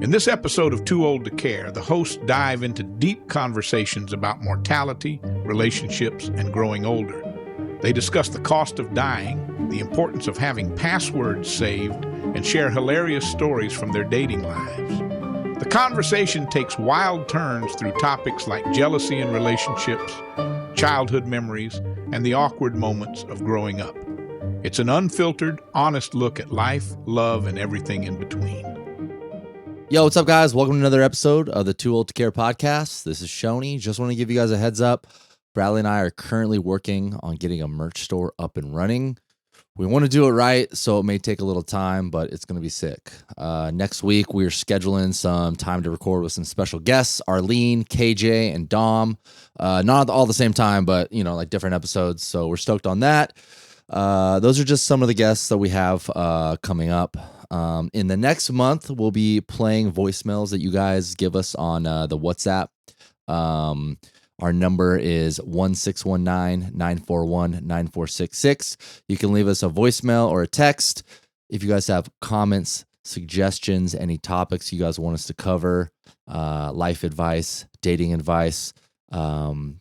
In this episode of Too Old to Care, the hosts dive into deep conversations about mortality, relationships, and growing older. They discuss the cost of dying, the importance of having passwords saved, and share hilarious stories from their dating lives. The conversation takes wild turns through topics like jealousy in relationships, childhood memories, and the awkward moments of growing up. It's an unfiltered, honest look at life, love, and everything in between. Yo, what's up, guys? Welcome to another episode of the Too Old to Care podcast. This is Shoney. Just want to give you guys a heads up. Bradley and I are currently working on getting a merch store up and running. We want to do it right, so it may take a little time, but it's going to be sick. Next week, we're scheduling some time to record with some special guests, Arlene, KJ, and Dom. Not all the same time, but, you know, like different episodes, so we're stoked on that. Those are just some of the guests that we have coming up. In the next month, we'll be playing voicemails that you guys give us on the WhatsApp. Our number is 1619-941-9466. You can leave us a voicemail or a text if you guys have comments, suggestions, any topics you guys want us to cover, life advice, dating advice.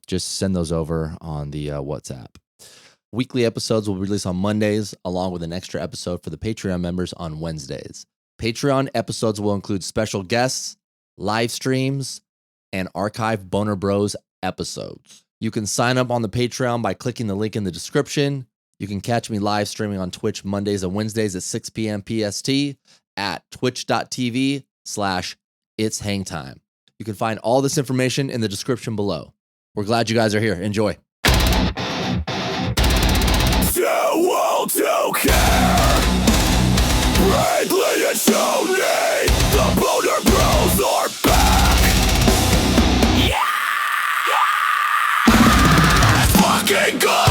Just send those over on the WhatsApp. Weekly episodes will be released on Mondays, along with an extra episode for the Patreon members on Wednesdays. Patreon episodes will include special guests, live streams, and archived Boner Bros episodes. You can sign up on the Patreon by clicking the link in the description. You can catch me live streaming on Twitch Mondays and Wednesdays at 6 p.m. PST at twitch.tv/itshangtime. You can find all this information in the description below. We're glad you guys are here. Enjoy. Too old to care. Bradley and Shoney, the Boner Bros are back. Let's fucking go.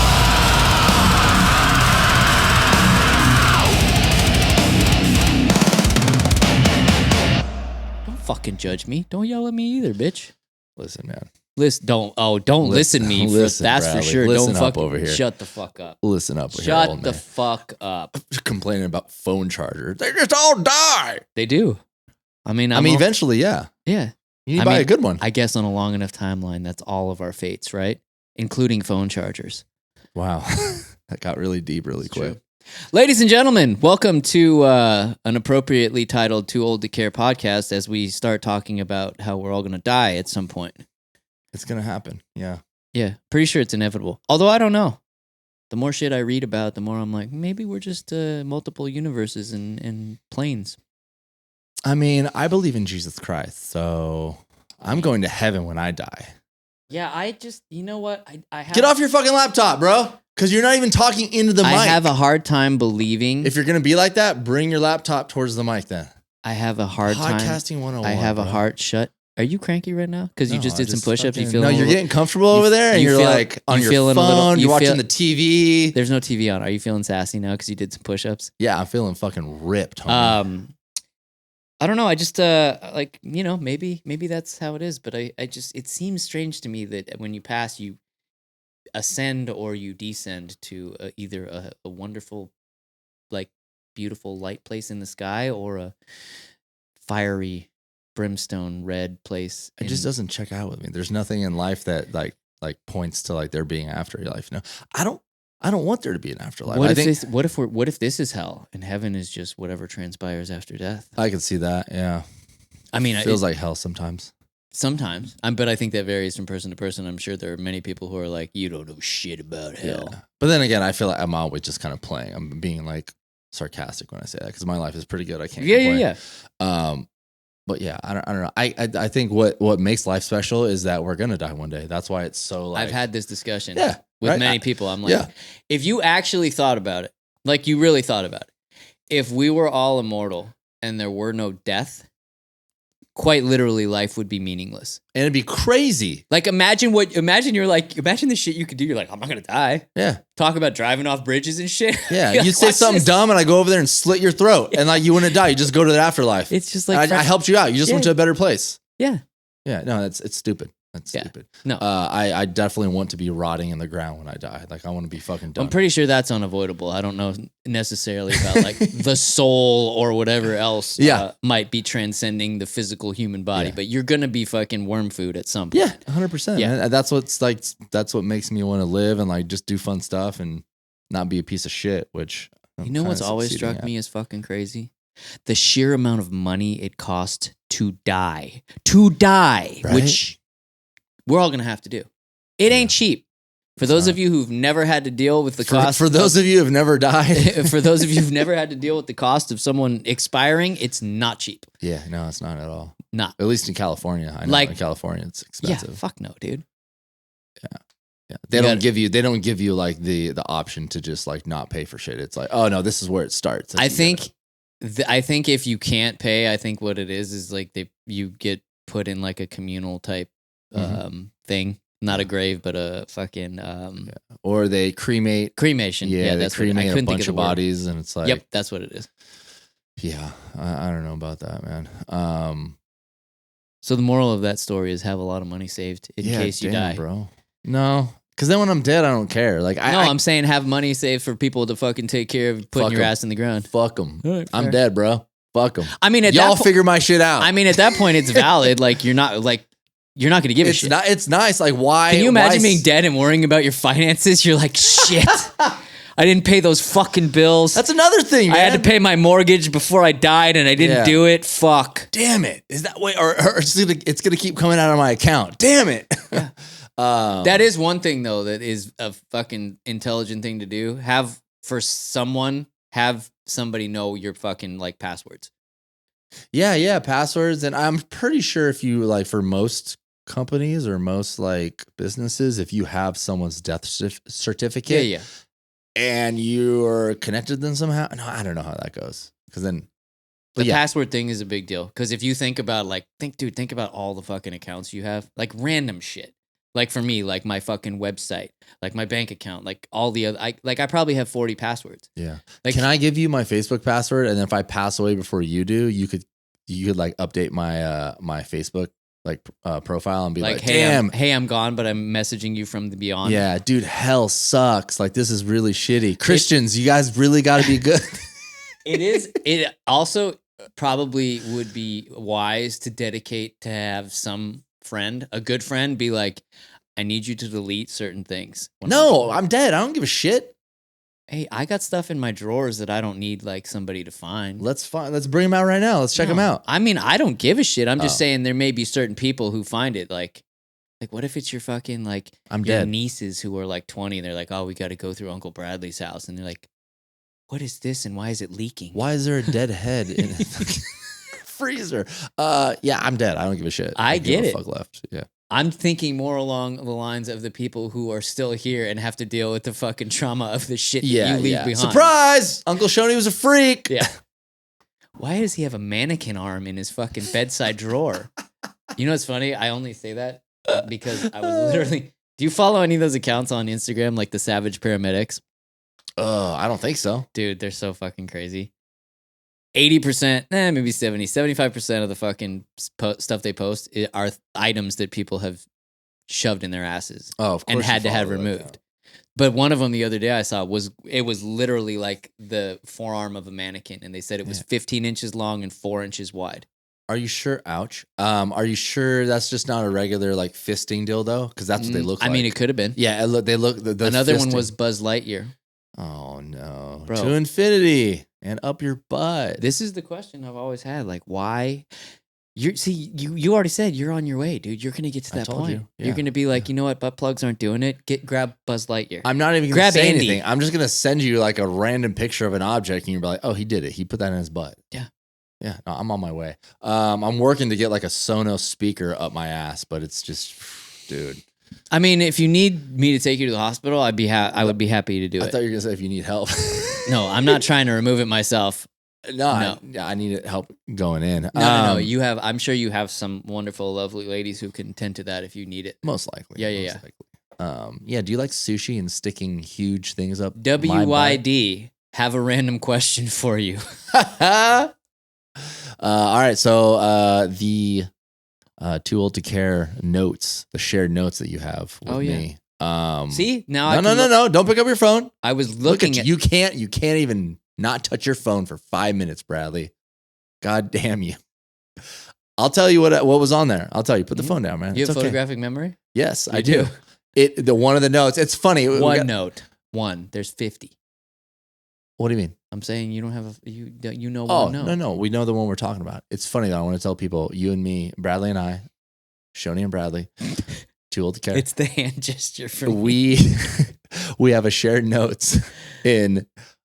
Don't fucking judge me. Don't yell at me either, bitch. Listen, man. Don't listen to me. Listen, that's Bradley. for sure. Listen Don't up fucking over here. shut the fuck up. Listen up. Shut the fuck up. Complaining about phone chargers. They just all die. They do. I mean, Eventually, yeah. yeah. You need to buy a good one. I guess on a long enough timeline, that's all of our fates, right? Including phone chargers. Wow. That got really deep really quick. True. Ladies and gentlemen, welcome to an appropriately titled Too Old to Care podcast as we start talking about how we're all going to die at some point. It's going to happen. Yeah. Yeah, pretty sure it's inevitable. Although I don't know. The more shit I read about, the more I'm like, maybe we're just multiple universes and planes. I mean, I believe in Jesus Christ, so I'm going to heaven when I die. Yeah, I just, you know what? I have, Get off your fucking laptop, bro, because you're not even talking into the mic. I have a hard time believing. If you're going to be like that, bring your laptop towards the mic then. I have a hard time. Podcasting 101. I have a hard shut. Are you cranky right now? Because you just did some push-ups. You feel? No, you're getting comfortable over there, and you're like on your phone. You're watching the TV. There's no TV on. Are you feeling sassy now because you did some push-ups? Yeah, I'm feeling fucking ripped. Homie. I don't know. I just like, you know, maybe that's how it is. But I just, it seems strange to me that when you pass, you ascend or you descend to either a wonderful, like, beautiful light place in the sky or a fiery brimstone red place. It just doesn't check out with me. There's nothing in life that like points to like there being afterlife. No, I don't want there to be an afterlife. What if this is hell and heaven is just whatever transpires after death? I can see that. Yeah. I mean, it feels like hell sometimes. Sometimes, but I think that varies from person to person. I'm sure there are many people who are like, you don't know shit about hell. Yeah. But then again, I feel like I'm always just kind of playing. I'm being like sarcastic when I say that because my life is pretty good. I can't complain. Yeah. But yeah, I don't know. I think what makes life special is that we're gonna die one day. That's why it's so like. I've had this discussion with many people. I'm like, if you actually thought about it, like you really thought about it, if we were all immortal and there were no death, quite literally life would be meaningless. And it'd be crazy. Like imagine the shit you could do. You're like, I'm not going to die. Yeah. Talk about driving off bridges and shit. Yeah. Like, you'd say something dumb and I go over there and slit your throat and like you wouldn't die. You just go to the afterlife. It's just like, I helped you out. You just went to a better place. Yeah. Yeah. No, it's stupid. That's Yeah. stupid. No. I definitely want to be rotting in the ground when I die. Like I want to be fucking done. I'm pretty sure that's unavoidable. I don't know necessarily about like the soul or whatever else might be transcending the physical human body, but you're going to be fucking worm food at some point. Yeah, 100%. Yeah. Man. That's what makes me want to live and like just do fun stuff and not be a piece of shit, which You know what's always struck me as fucking crazy? The sheer amount of money it costs to die. To die, Right? which we're all going to have to do. It ain't cheap. For those of you who've never had to deal with the cost. For those of you who've never died. For those of you who've never had to deal with the cost of someone expiring, it's not cheap. Yeah, no, it's not at all. Not. At least in California. I know Like- in California it's expensive. Yeah, fuck no, dude. Yeah. They don't give you like the option to just like not pay for shit. It's like, oh no, this is where it starts. Like, I think if you can't pay, I think what it is like you get put in like a communal type thing. Not a grave, but a fucking or they cremate. Cremation. Yeah, they that's cremate what, I couldn't a bunch think of the word. bodies, and it's like, Yep, that's what it is. Yeah, I don't know about that, man. So the moral of that story is have a lot of money saved in case you die. bro. No, because then when I'm dead, I don't care. Like, I'm saying have money saved for people to fucking take care of putting Fuck your 'em. ass in the ground. fuck them. All right, I'm fair. dead, bro. Fuck them. I mean, at Y'all that figure my shit out. I mean, at that point, it's valid. Like you're not going to give a it's shit. not. It's nice. Like, why? Can you imagine why being dead and worrying about your finances? You're like, shit. I didn't pay those fucking bills. That's another thing, man. I had to pay my mortgage before I died, and I didn't Yeah. do it. Fuck. Damn it! Is that way? Or it's gonna keep coming out of my account? Damn it! That is one thing though that is a fucking intelligent thing to do. Have somebody know your fucking like passwords. Yeah, passwords, and I'm pretty sure if you like for most companies or most like businesses, if you have someone's death certificate, Yeah. and you're connected to them somehow. No, I don't know how that goes. Because then, The yeah. password thing is a big deal because if you think about think about all the fucking accounts you have, like random shit. Like for me, like my fucking website, like my bank account, like all the other, I probably have 40 passwords. Yeah. Like, Can I give you my Facebook password, and then if I pass away before you do, you could like update my my Facebook like profile and be like, damn. hey, I'm gone, but I'm messaging you from the beyond. Yeah, dude, hell sucks. Like, this is really shitty. Christians, you guys really got to be good. It is. It also probably would be wise to dedicate to have some friend, a good friend, be like, I need you to delete certain things. No, I'm dead. I don't give a shit. Hey, I got stuff in my drawers that I don't need like somebody to find. Let's bring them out right now. Let's check them out. I mean, I don't give a shit. I'm just Oh. saying there may be certain people who find it like what if it's your fucking like I'm your dead. nieces who are like 20 and they're like, oh, we got to go through Uncle Bradley's house, and they're like, what is this and why is it leaking? Why is there a dead head in a fucking freezer? Yeah, I'm dead. I don't give a shit. I don't give get a it. Fuck left. Yeah. I'm thinking more along the lines of the people who are still here and have to deal with the fucking trauma of the shit that you leave behind. Surprise! Uncle Shoney was a freak. Yeah. Why does he have a mannequin arm in his fucking bedside drawer? You know what's funny? I only say that because I was literally. Do you follow any of those accounts on Instagram, like the Savage Paramedics? I don't think so. Dude, they're so fucking crazy. 80%, maybe 70, 75% of the fucking stuff they post are items that people have shoved in their asses Oh, of course. and you had to have follow that removed. account. But one of them the other day I saw was literally like the forearm of a mannequin, and they said it was 15 inches long and 4 inches wide. Are you sure? Ouch. Are you sure that's just not a regular like fisting dildo? Because that's what they look like. I mean, it could have been. Yeah, they look. The Another one fisting. was Buzz Lightyear. Oh no, Bro. to infinity and up your butt. This is the question I've always had. Like, why? You already said you're on your way, dude. You're gonna get to I that told point. you. Yeah. You're gonna be like, you know what? Butt plugs aren't doing it. Grab Buzz Lightyear. I'm not even gonna Grab say Andy. anything. I'm just gonna send you like a random picture of an object, and you're like, "Oh, he did it. He put that in his butt." Yeah. Yeah. No, I'm on my way. I'm working to get like a Sonos speaker up my ass, but it's just, dude. I mean, if you need me to take you to the hospital, I would be happy to do I it. thought you were gonna say if you need help. No, I'm not trying to remove it myself. No. I need help going in. No. You have. I'm sure you have some wonderful, lovely ladies who can tend to that if you need it. Most likely. Yeah. Most likely. Yeah. Do you like sushi and sticking huge things up? my butt? WYD. Have a random question for you. All right. So the Too Old to Care notes, the shared notes that you have with me. See, now No. Don't pick up your phone. I was Look looking at you. You can't even not touch your phone for 5 minutes, Bradley. God damn you. I'll tell you what was on there. I'll tell you. Put the phone down, man. You have It's okay. photographic memory? Yes, I do. The one of the notes. It's funny. One note. One. There's 50. What do you mean? I'm saying you don't have one note. No. We know the one we're talking about. It's funny though. I want to tell people, you and me, Bradley and I, Shoney and Bradley, Too Old to Care. It's the hand gesture for me. We have a shared notes in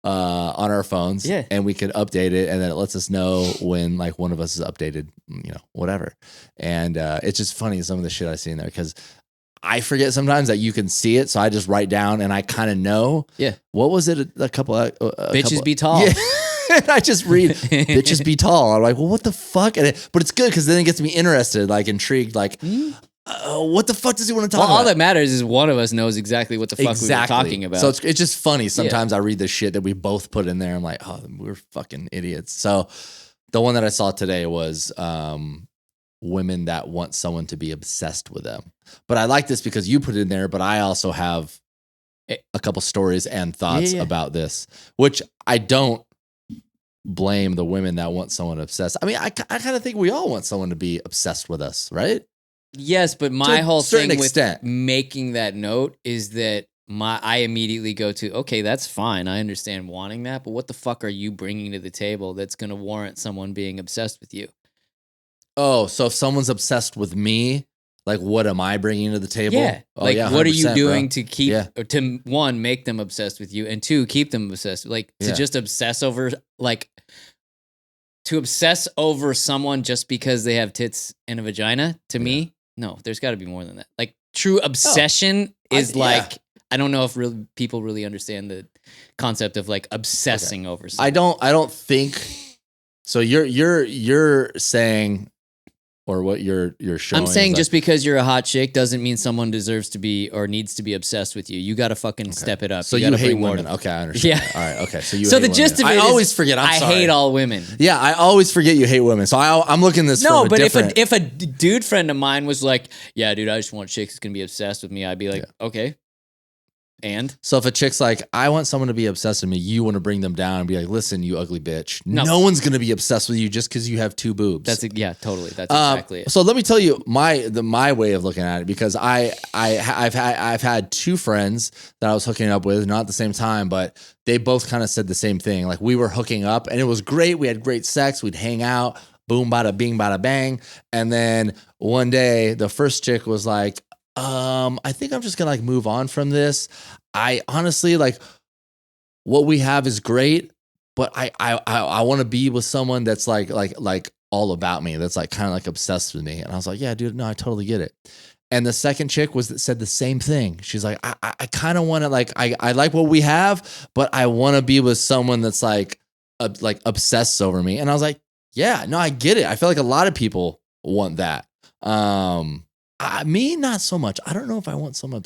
on our phones, and we can update it, and then it lets us know when like one of us is updated, whatever. And it's just funny some of the shit I see in there because I forget sometimes that you can see it, so I just write down and I kind of know. Yeah. What was it? A couple. Bitches be tall. Yeah. And I just read bitches be tall. I'm like, well, what the fuck? But it's good because then it gets me interested, like intrigued, like. What the fuck does he want to talk about? All that matters is one of us knows exactly what the fuck we were talking about. So it's just funny. Sometimes I read the shit that we both put in there. I'm like, oh, we're fucking idiots. So the one that I saw today was women that want someone to be obsessed with them. But I like this because you put it in there, but I also have a couple stories and thoughts about this, which I don't blame the women that want someone obsessed. I mean, I kind of think we all want someone to be obsessed with us, right? Yes, but my whole thing extent. with making that note is that I immediately go to, okay, that's fine. I understand wanting that, but what the fuck are you bringing to the table that's going to warrant someone being obsessed with you? Oh, so if someone's obsessed with me, like what am I bringing to the table? Yeah. Oh, like what are you doing bro. to keep, to one, make them obsessed with you, and two, keep them obsessed? Like to just obsess over, like to obsess over someone just because they have tits and a vagina, to me, no, there's got to be more than that. Like true obsession is like, I don't know if people really understand the concept of like obsessing over something. I don't think so. You're saying, or what you're showing. I'm saying just because you're a hot chick doesn't mean someone deserves to be or needs to be obsessed with you. You got to fucking step it up. So you hate women. Okay, I understand. Yeah. All right. Okay. So you. So hate the gist women. of it I is always forget. I hate all women. Yeah, I always forget you hate women. So I'm looking this. No, from but different... if a dude friend of mine was like, "Yeah, dude, I just want chicks that's gonna be obsessed with me," I'd be like, "Okay." And so if a chick's like, I want someone to be obsessed with me, you want to bring them down and be like, listen, you ugly bitch. No one's going to be obsessed with you just because you have two boobs. That's totally. That's exactly it. So let me tell you my way of looking at it, because I've had two friends that I was hooking up with, not at the same time, but they both kind of said the same thing. Like we were hooking up and it was great. We had great sex. We'd hang out, boom, bada bing, bada bang. And then one day the first chick was like, I think I'm just gonna like move on from this. I honestly like what we have is great, but I want to be with someone that's like all about me. That's like kind of like obsessed with me. And I was like, yeah, dude, no, I totally get it. And the second chick said the same thing. She's like, I kind of want to like, I like what we have, but I want to be with someone that's like obsessed over me. And I was like, yeah, no, I get it. I feel like a lot of people want that. Me, not so much. I don't know if I want someone.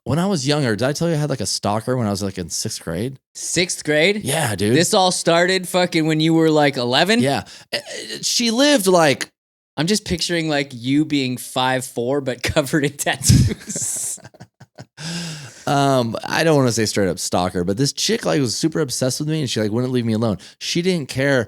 When I was younger, did I tell you I had like a stalker when I was like in 6th grade? 6th grade? Yeah, dude. This all started fucking when you were like 11? Yeah. She lived like... I'm just picturing like you being 5'4", but covered in tattoos. I don't want to say straight up stalker, but this chick like was super obsessed with me and she like wouldn't leave me alone. She didn't care.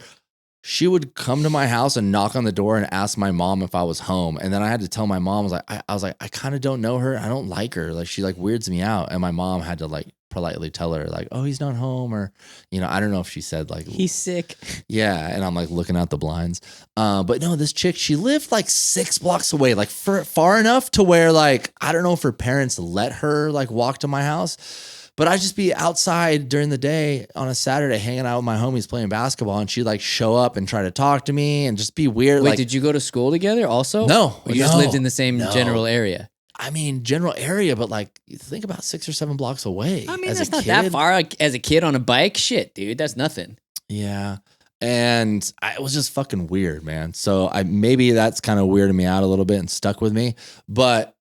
She would come to my house and knock on the door and ask my mom if I was home. And then I had to tell my mom, I was like, I kind of don't know her. I don't like her. Like she like weirds me out. And my mom had to like politely tell her like, oh, he's not home. Or, I don't know if she said like, he's sick. Yeah. And I'm like looking out the blinds. But no, this chick, she lived like 6 blocks away, like far enough to where like, I don't know if her parents let her like walk to my house. But I'd just be outside during the day on a Saturday hanging out with my homies playing basketball, and she'd like show up and try to talk to me and just be weird. Wait, did you go to school together also? No. Or you just lived in the same general area? I mean, general area, but like think about 6 or 7 blocks away. I mean, that's not that far. Like, as a kid on a bike, shit, dude, that's nothing. Yeah. And it was just fucking weird, man. So maybe that's kind of weirded me out a little bit and stuck with me. But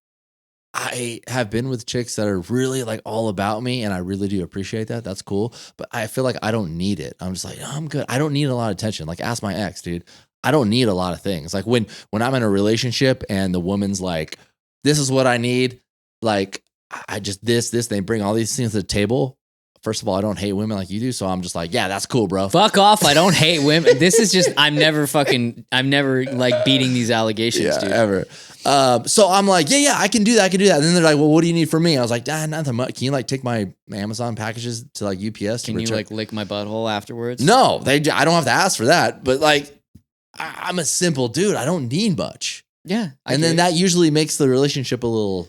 I have been with chicks that are really like all about me, and I really do appreciate that. That's cool. But I feel like I don't need it. I'm just like, oh, I'm good. I don't need a lot of attention. Like ask my ex, dude. I don't need a lot of things. Like when I'm in a relationship and the woman's like, this is what I need. Like I just, they bring all these things to the table. First of all, I don't hate women like you do. So I'm just like, yeah, that's cool, bro. Fuck off. I don't hate women. This is just, I'm never like beating these allegations, dude. Ever. So I'm like, yeah, I can do that. And then they're like, well, what do you need from me? I was like, nothing much. Can you like take my Amazon packages to like UPS? Can you like lick my butthole afterwards? No, I don't have to ask for that. But like, I'm a simple dude. I don't need much. Yeah. And then that usually makes the relationship a little,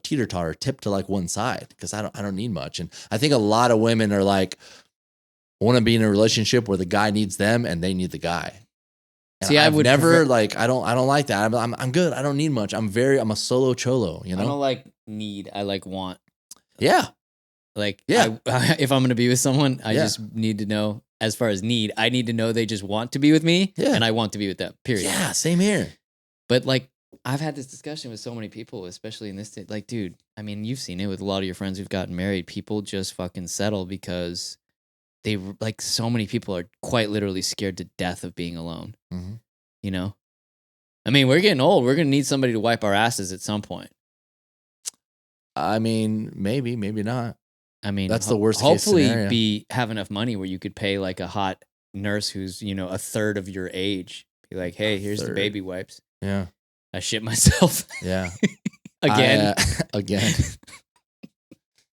teeter-totter, tip to like one side because I don't need much. And I think a lot of women are like, want to be in a relationship where the guy needs them and they need the guy. And See, I would never like, I don't like that. I'm good. I don't need much. I'm a solo cholo, I don't like need. I like want. Yeah. Like, yeah. If I'm going to be with someone, I just need to know, as far as need, I need to know they just want to be with me and I want to be with them, period. Yeah, same here. But like, I've had this discussion with so many people, especially in this, like, dude, I mean, you've seen it with a lot of your friends who've gotten married. People just fucking settle because they, like, so many people are quite literally scared to death of being alone. Mm-hmm. You know? I mean, we're getting old. We're going to need somebody to wipe our asses at some point. I mean, maybe not. I mean, that's the worst case scenario. Hopefully have enough money where you could pay like a hot nurse who's, a third of your age. Be like, hey, here's the baby wipes. Yeah. I shit myself. Yeah. Again. Again.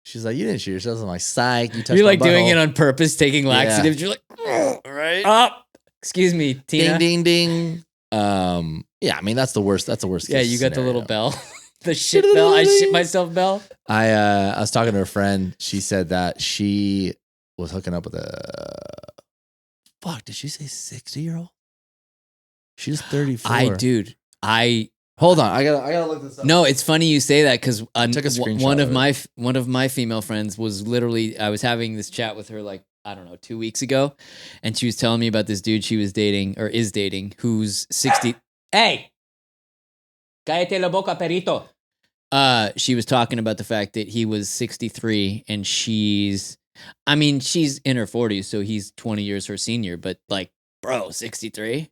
She's like, you didn't shit yourself. I'm like, psych. You touched You're my like doing butthole. it on purpose, taking laxatives. Yeah. You're like, right? Up. Excuse me, Tina. Ding, ding, ding. Yeah, I mean, that's the worst. That's the worst. Yeah, case you got scenario. the little bell. The shit bell. I shit myself bell. I was talking to a friend. She said that she was hooking up with did she say 60-year-old? She's 34. Hold on. I gotta look this up. No, it's funny you say that because took a screenshot one of my female friends was literally, I was having this chat with her like, I don't know, 2 weeks ago, and she was telling me about this dude she was dating or is dating who's 60. Hey, cállate la boca, perito. She was talking about the fact that he was 63 and she's in her 40s, so he's 20 years her senior, but like, bro, 63?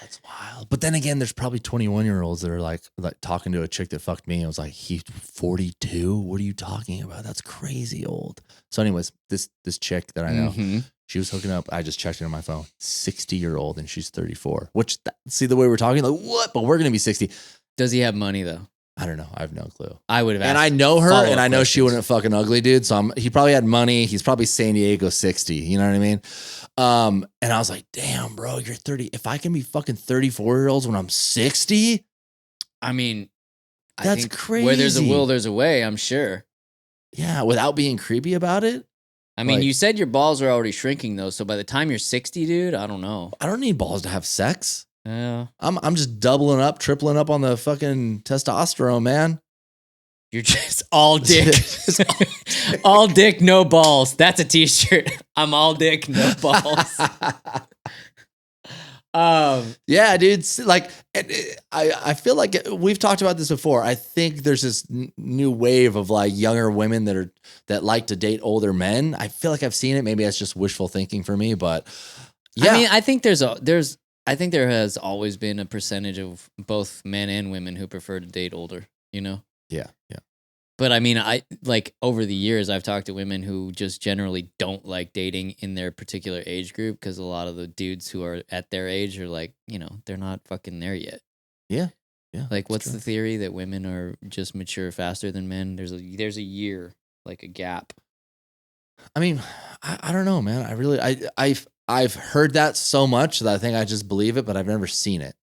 That's wild. But then again, there's probably 21-year-olds that are like talking to a chick that fucked me. I was like, he's 42? What are you talking about? That's crazy old. So anyways, this chick that I know, she was hooking up. I just checked it on my phone. 60-year-old and she's 34. Which, see the way we're talking? Like, what? But we're going to be 60. Does he have money though? I don't know. I have no clue. I would have asked. And I know her, and I know questions. she wasn't fucking ugly, dude. So he probably had money. He's probably San Diego 60. You know what I mean? And I was like, damn, bro, you're 30. If I can be fucking 34-year-olds when I'm 60, I mean, that's I think crazy. Where there's a will, there's a way, I'm sure. Yeah, without being creepy about it. I mean, you said your balls are already shrinking though, so by the time you're 60, dude, I don't know. I don't need balls to have sex. Yeah. I'm just doubling up, tripling up on the fucking testosterone, man. You're just all dick. All dick, no balls. That's a t-shirt. I'm all dick, no balls. Yeah, dude. Like, I feel like we've talked about this before. I think there's this new wave of like younger women that like to date older men. I feel like I've seen it. Maybe that's just wishful thinking for me, but yeah. I mean, I think I think there has always been a percentage of both men and women who prefer to date older, Yeah. But I mean, over the years, I've talked to women who just generally don't like dating in their particular age group because a lot of the dudes who are at their age are like, they're not fucking there yet. Yeah. Yeah. Like, what's the theory that women are just mature faster than men? There's a year, like a gap. I mean, I don't know, man. I've heard that so much that I think I just believe it, but I've never seen it.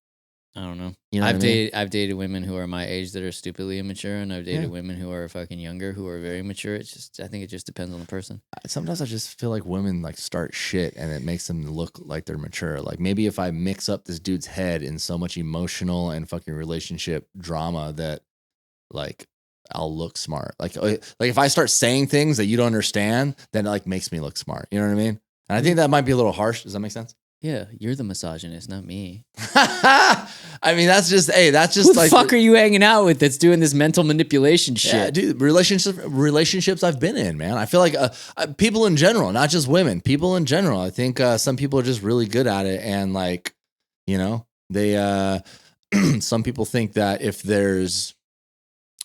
I don't know. You know I've dated women who are my age that are stupidly immature, and I've dated women who are fucking younger who are very mature. I think it just depends on the person. Sometimes I just feel like women like start shit and it makes them look like they're mature. Like maybe if I mix up this dude's head in so much emotional and fucking relationship drama that like I'll look smart. Like if I start saying things that you don't understand, then it like makes me look smart. You know what I mean? And I think that might be a little harsh. Does that make sense? Yeah, you're the misogynist, not me. I mean, that's just who the like, fuck are you hanging out with that's doing this mental manipulation shit? Yeah, dude, relationships I've been in, man. I feel like people in general, not just women, people in general. I think some people are just really good at it, and like, They some people think that if there's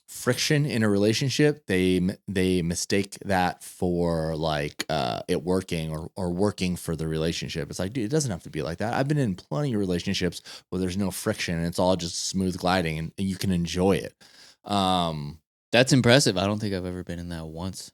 friction in a relationship, they mistake that for like it working or working for the relationship. It's like, dude, it doesn't have to be like that. I've been in plenty of relationships where there's no friction and it's all just smooth gliding and you can enjoy it. That's impressive. I don't think I've ever been in that once.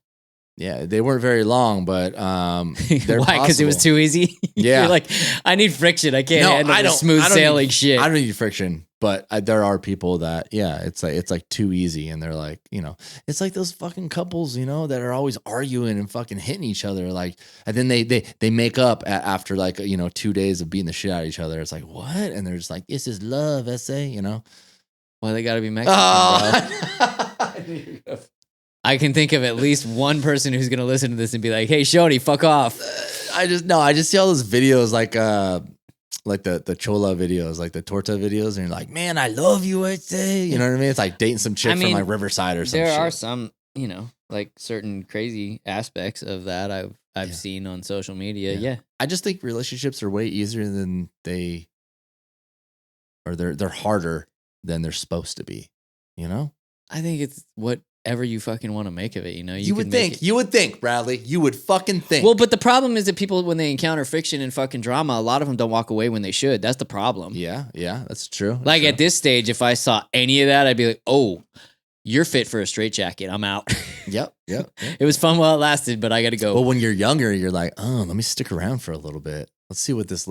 Yeah, they weren't very long, but they're Why? Because it was possible. too easy. Yeah. You're like, I need friction. I can't handle the smooth sailing shit. I don't need friction, but there are people that, it's like too easy, and they're like, it's like those fucking couples, that are always arguing and fucking hitting each other, like, and then they make up after like 2 days of beating the shit out of each other. It's like, what? And they're just like, this is love, essay, Well, they got to be Mexican, bro. I can think of at least one person who's gonna listen to this and be like, "Hey, Shoney, fuck off." I just see all those videos like the chola videos, like the torta videos, and you're like, man, I love you, I say. You know what I mean? It's like dating some chick from like Riverside or something. There are some, like certain crazy aspects of that I've seen on social media. Yeah. I just think relationships are way easier than they're harder than they're supposed to be. I think it's whatever you fucking want to make of it. You would think, Bradley. You would fucking think. Well, but the problem is that people, when they encounter friction and fucking drama, a lot of them don't walk away when they should. That's the problem. Yeah, that's true. Like at this stage, if I saw any of that, I'd be like, "Oh, you're fit for a straitjacket. I'm out." Yep. It was fun while it lasted, but I got to go. Well, when you're younger, you're like, "Oh, let me stick around for a little bit. Let's see what this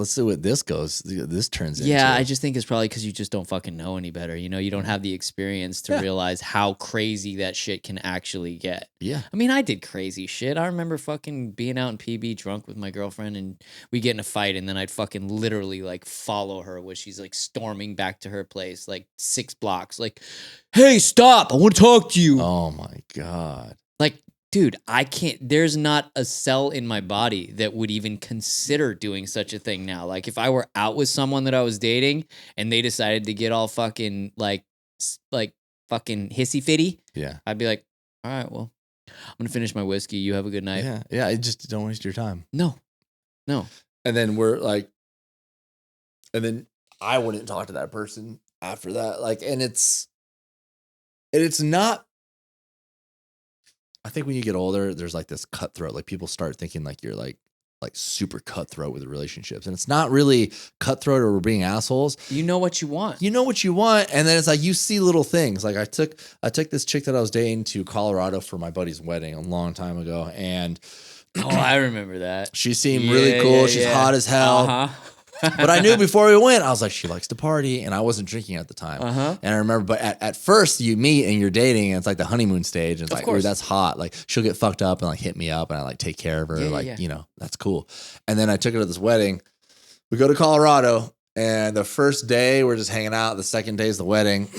turns into." Yeah, I just think it's probably because you just don't fucking know any better. You don't have the experience to realize how crazy that shit can actually get. Yeah. I mean, I did crazy shit. I remember fucking being out in PB drunk with my girlfriend and we get in a fight and then I'd fucking literally like follow her when she's like storming back to her place, like 6 blocks. Like, "Hey, stop. I want to talk to you." Oh my God. Like, dude, I can't, there's not a cell in my body that would even consider doing such a thing now. Like, if I were out with someone that I was dating and they decided to get all fucking, like fucking hissy fitty, I'd be like, all right, well, I'm going to finish my whiskey. You have a good night. Yeah. I just don't waste your time. No. And then I wouldn't talk to that person after that. Like, and it's not, I think when you get older, there's like this cutthroat. Like people start thinking like you're like super cutthroat with relationships. And it's not really cutthroat or we're being assholes. You know what you want. And then it's like you see little things. Like I took this chick that I was dating to Colorado for my buddy's wedding a long time ago. And I remember that. She seemed really cool. She's hot as hell. Uh-huh. But I knew before we went, I was like, she likes to party, and I wasn't drinking at the time. Uh-huh. And I remember, but at first you meet and you're dating, and it's like the honeymoon stage, and it's like, ooh, that's hot. Like she'll get fucked up and like hit me up, and I like take care of her, that's cool. And then I took her to this wedding. We go to Colorado, and the first day we're just hanging out. The second day is the wedding.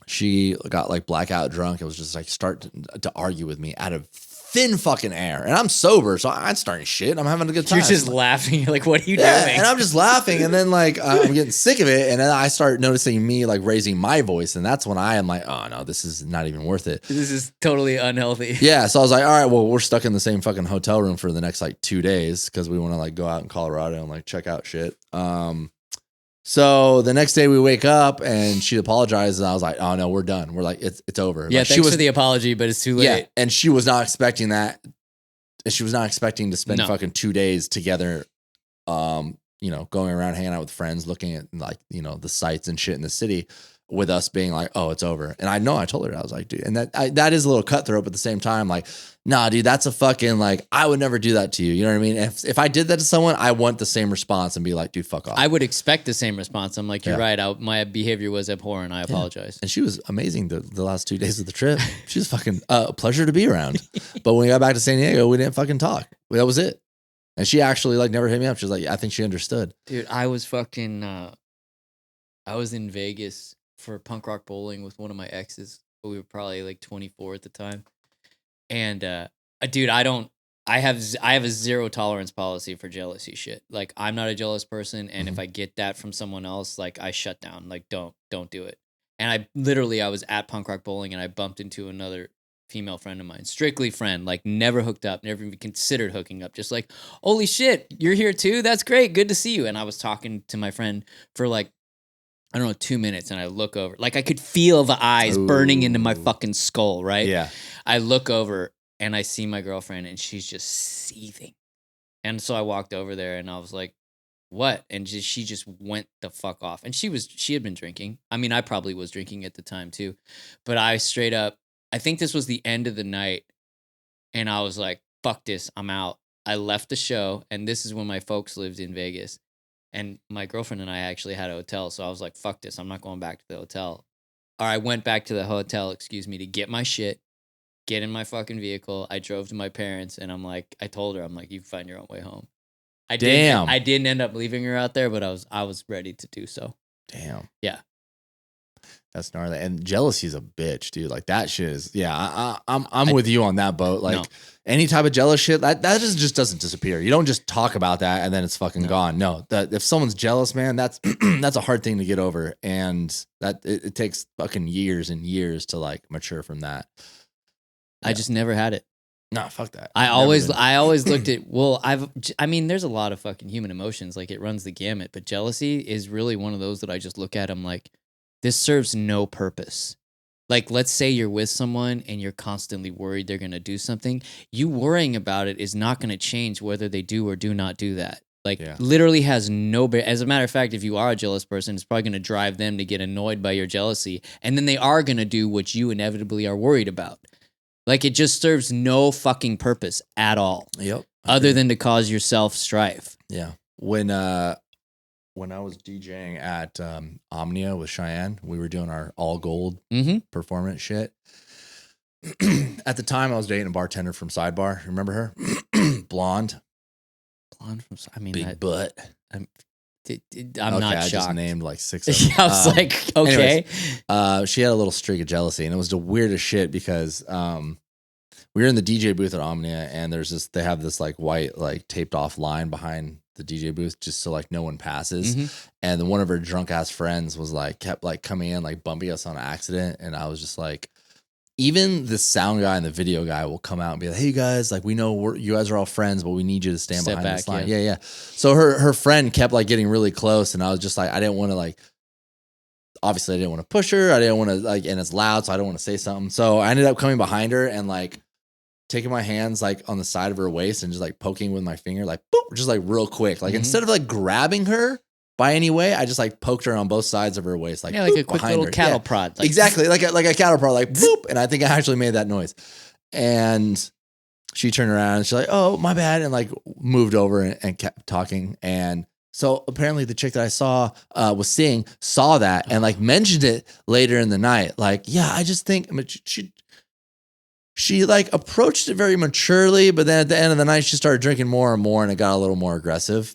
She got like blackout drunk. It was just like start to argue with me out of thin fucking air. And I'm sober, so I'm starting shit. I'm having a good time. You're just laughing. You're like, what are you doing? And I'm just laughing. And then like I'm getting sick of it. And then I start noticing me like raising my voice. And that's when I am like, oh no, this is not even worth it. This is totally unhealthy. Yeah. So I was like, all right, well, we're stuck in the same fucking hotel room for the next like 2 days because we want to like go out in Colorado and like check out shit. So the next day we wake up and she apologizes and I was like, oh no, we're done. We're like, it's over. Yeah, like, thanks for the apology, but it's too late. Yeah, and she was not expecting that. And she was not expecting to spend fucking 2 days together, going around hanging out with friends, looking at like, the sights and shit in the city with us being like, oh, it's over. And I told her, I was like, dude, and that is a little cutthroat, but at the same time, like, nah, dude, that's a fucking, like, I would never do that to you. You know what I mean? If I did that to someone, I want the same response and be like, dude, fuck off. I would expect the same response. I'm like, you're right. My behavior was abhorrent. I apologize. And she was amazing the last 2 days of the trip. She was fucking a pleasure to be around. But when we got back to San Diego, we didn't fucking talk. That was it. And she actually like never hit me up. She was like, I think she understood. Dude, I was fucking, I was in Vegas for punk rock bowling with one of my exes. We were probably like 24 at the time. And, dude, I have a zero tolerance policy for jealousy shit. Like, I'm not a jealous person. And if I get that from someone else, like I shut down, like, don't do it. And I was at punk rock bowling and I bumped into another female friend of mine, strictly friend, like never hooked up, never even considered hooking up. Just like, holy shit, you're here too? That's great. Good to see you. And I was talking to my friend for like, I don't know, 2 minutes, and I look over. Like I could feel the eyes burning into my fucking skull, right? Yeah. I look over and I see my girlfriend and she's just seething. And so I walked over there and I was like, what? And she just went the fuck off. And she had been drinking. I mean, I probably was drinking at the time too. But I straight up, I think this was the end of the night. And I was like, fuck this, I'm out. I left the show. And this is when my folks lived in Vegas. And my girlfriend and I actually had a hotel. So I was like, fuck this, I'm not going back to the hotel. Or I went back to the hotel, to get my shit, get in my fucking vehicle. I drove to my parents and I told her, I'm like, you find your own way home. I didn't end up leaving her out there, but I was ready to do so. Damn. Yeah. That's gnarly. And jealousy is a bitch, dude. Like that shit is, I'm with you on that boat. Like any type of jealous shit, that just doesn't disappear. You don't just talk about that and then it's fucking gone. No, if someone's jealous, man, that's that's a hard thing to get over. And that it takes fucking years and years to like mature from that. Yeah. I just never had it. No, fuck that. I always looked at, there's a lot of fucking human emotions. Like it runs the gamut, but jealousy is really one of those that I just look at. I'm like, this serves no purpose. Like, let's say you're with someone and you're constantly worried they're going to do something. You worrying about it is not going to change whether they do or do not do that. Like literally has no, as a matter of fact, if you are a jealous person, it's probably going to drive them to get annoyed by your jealousy. And then they are going to do what you inevitably are worried about. Like it just serves no fucking purpose at all. Yep. Other than to cause yourself strife. Yeah. When I was DJing at Omnia with Cheyenne, we were doing our all gold performance shit. At the time, I was dating a bartender from Sidebar. Remember her? Blonde from. Big butt. I'm okay, not shocked. I just named like 6 of them. I was like, okay. Anyways, she had a little streak of jealousy, and it was the weirdest shit because we were in the DJ booth at Omnia, and they have this like white like taped off line behind the DJ booth just so like no one passes. And then one of her drunk ass friends was like kept like coming in like bumping us on accident, and I was just like, even the sound guy and the video guy will come out and be like, hey, you guys, like, we know you guys are all friends, but we need you to stand behind this line. Yeah. So her friend kept like getting really close, and I was just like, I didn't want to like, obviously I didn't want to push her. I didn't want to like, and it's loud, so I don't want to say something. So I ended up coming behind her and like taking my hands like on the side of her waist and just like poking with my finger, like boop, just like real quick. Like instead of like grabbing her by any way, I just like poked her on both sides of her waist, like like a quick little cattle prod. Like, exactly, like a cattle prod, like boop. And I think I actually made that noise. And she turned around and she's like, "Oh, my bad," and like moved over and kept talking. And so apparently the chick that I saw saw that and like mentioned it later in the night. Like, yeah, I just think she like approached it very maturely, but then at the end of the night she started drinking more and more, and it got a little more aggressive.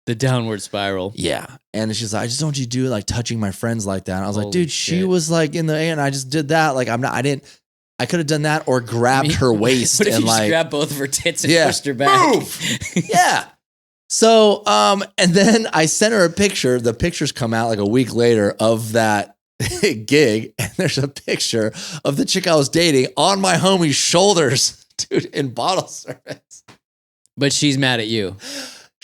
The downward spiral. Yeah. And she's like, I just don't want you to do it like touching my friends like that. And I was like, dude, she was like in the air and I just did that. Like I could have done that or grabbed her waist what if and you like just grabbed both of her tits and pushed her back. Yeah. So and then I sent her a picture. The pictures come out like a week later of that gig, and there's a picture of the chick I was dating on my homie's shoulders, dude, in bottle service. But she's mad at you.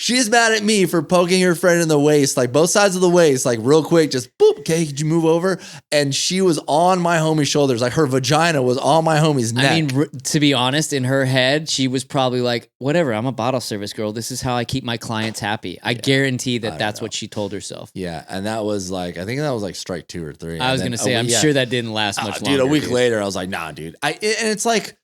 She's mad at me for poking her friend in the waist, like both sides of the waist, like real quick, just boop, okay, could you move over? And she was on my homie's shoulders, like her vagina was on my homie's neck. I mean, to be honest, in her head, she was probably like, whatever, I'm a bottle service girl. This is how I keep my clients happy. I guarantee that's what she told herself. Yeah, and that was like, I think that was like strike 2 or 3. I was going to say, I'm sure that didn't last much longer. Dude, a week later, I was like, nah, dude. And it's like,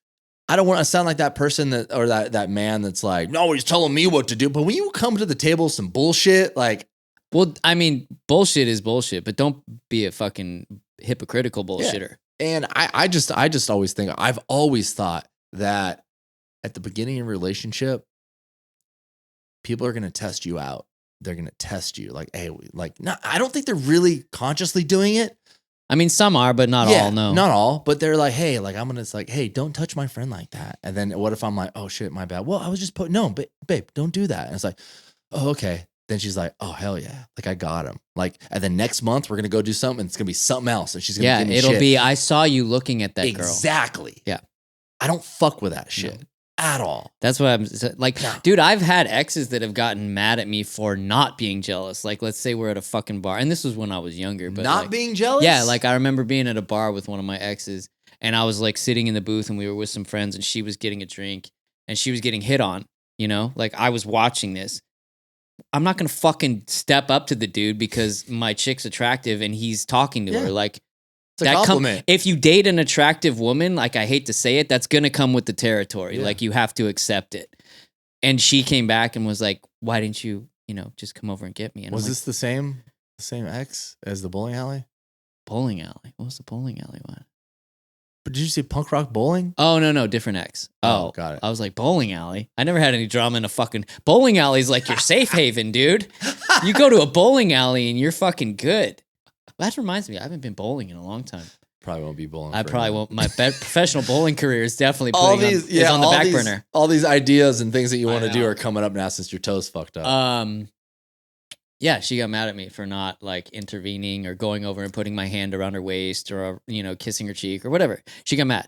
I don't want to sound like that person that man that's like, no, he's telling me what to do. But when you come to the table with some bullshit, like, well, I mean, bullshit is bullshit, but don't be a fucking hypocritical bullshitter. Yeah. And I just always think, I've always thought that at the beginning of a relationship, people are going to test you out. They're going to test you like, hey, like, no, I don't think they're really consciously doing it. I mean, some are, but not all, no. Not all, but they're like, hey, like, it's like, hey, don't touch my friend like that. And then what if I'm like, oh shit, my bad. Well, I was just no, but babe, don't do that. And it's like, oh, okay. Then she's like, oh, hell yeah. Like, I got him. Like, and then next month we're going to go do something. And it's going to be something else. And she's going to give me shit. It'll be, I saw you looking at that girl. Exactly. Yeah. I don't fuck with that shit at all. That's what I'm like, dude. I've had exes that have gotten mad at me for not being jealous. Like, let's say we're at a fucking bar, and this was when I was younger, but Not like, being jealous? Yeah, like I remember being at a bar with one of my exes, and I was like sitting in the booth, and we were with some friends, and she was getting a drink, and she was getting hit on. You know, like I was watching this. I'm not gonna fucking step up to the dude because my chick's attractive and he's talking to her. Like, it's a compliment. If you date an attractive woman, like I hate to say it, that's gonna come with the territory. Like you have to accept it. And she came back and was like, "Why didn't you, just come over and get me?" And Was I'm this the same ex as the bowling alley? bowling alley? What was the bowling alley one? But did you say punk rock bowling? Oh no, different ex. Oh, got it. I was like, bowling alley. I never had any drama in a fucking bowling alley. Is like your safe haven, dude. You go to a bowling alley and you're fucking good. That reminds me, I haven't been bowling in a long time. Probably won't be bowling. I probably won't. My professional bowling career is definitely all putting these, is on the back burner. All these ideas and things that you want to do know. are coming up now since your toes fucked up. Yeah, she got mad at me for not like intervening or going over and putting my hand around her waist or kissing her cheek or whatever. She got mad,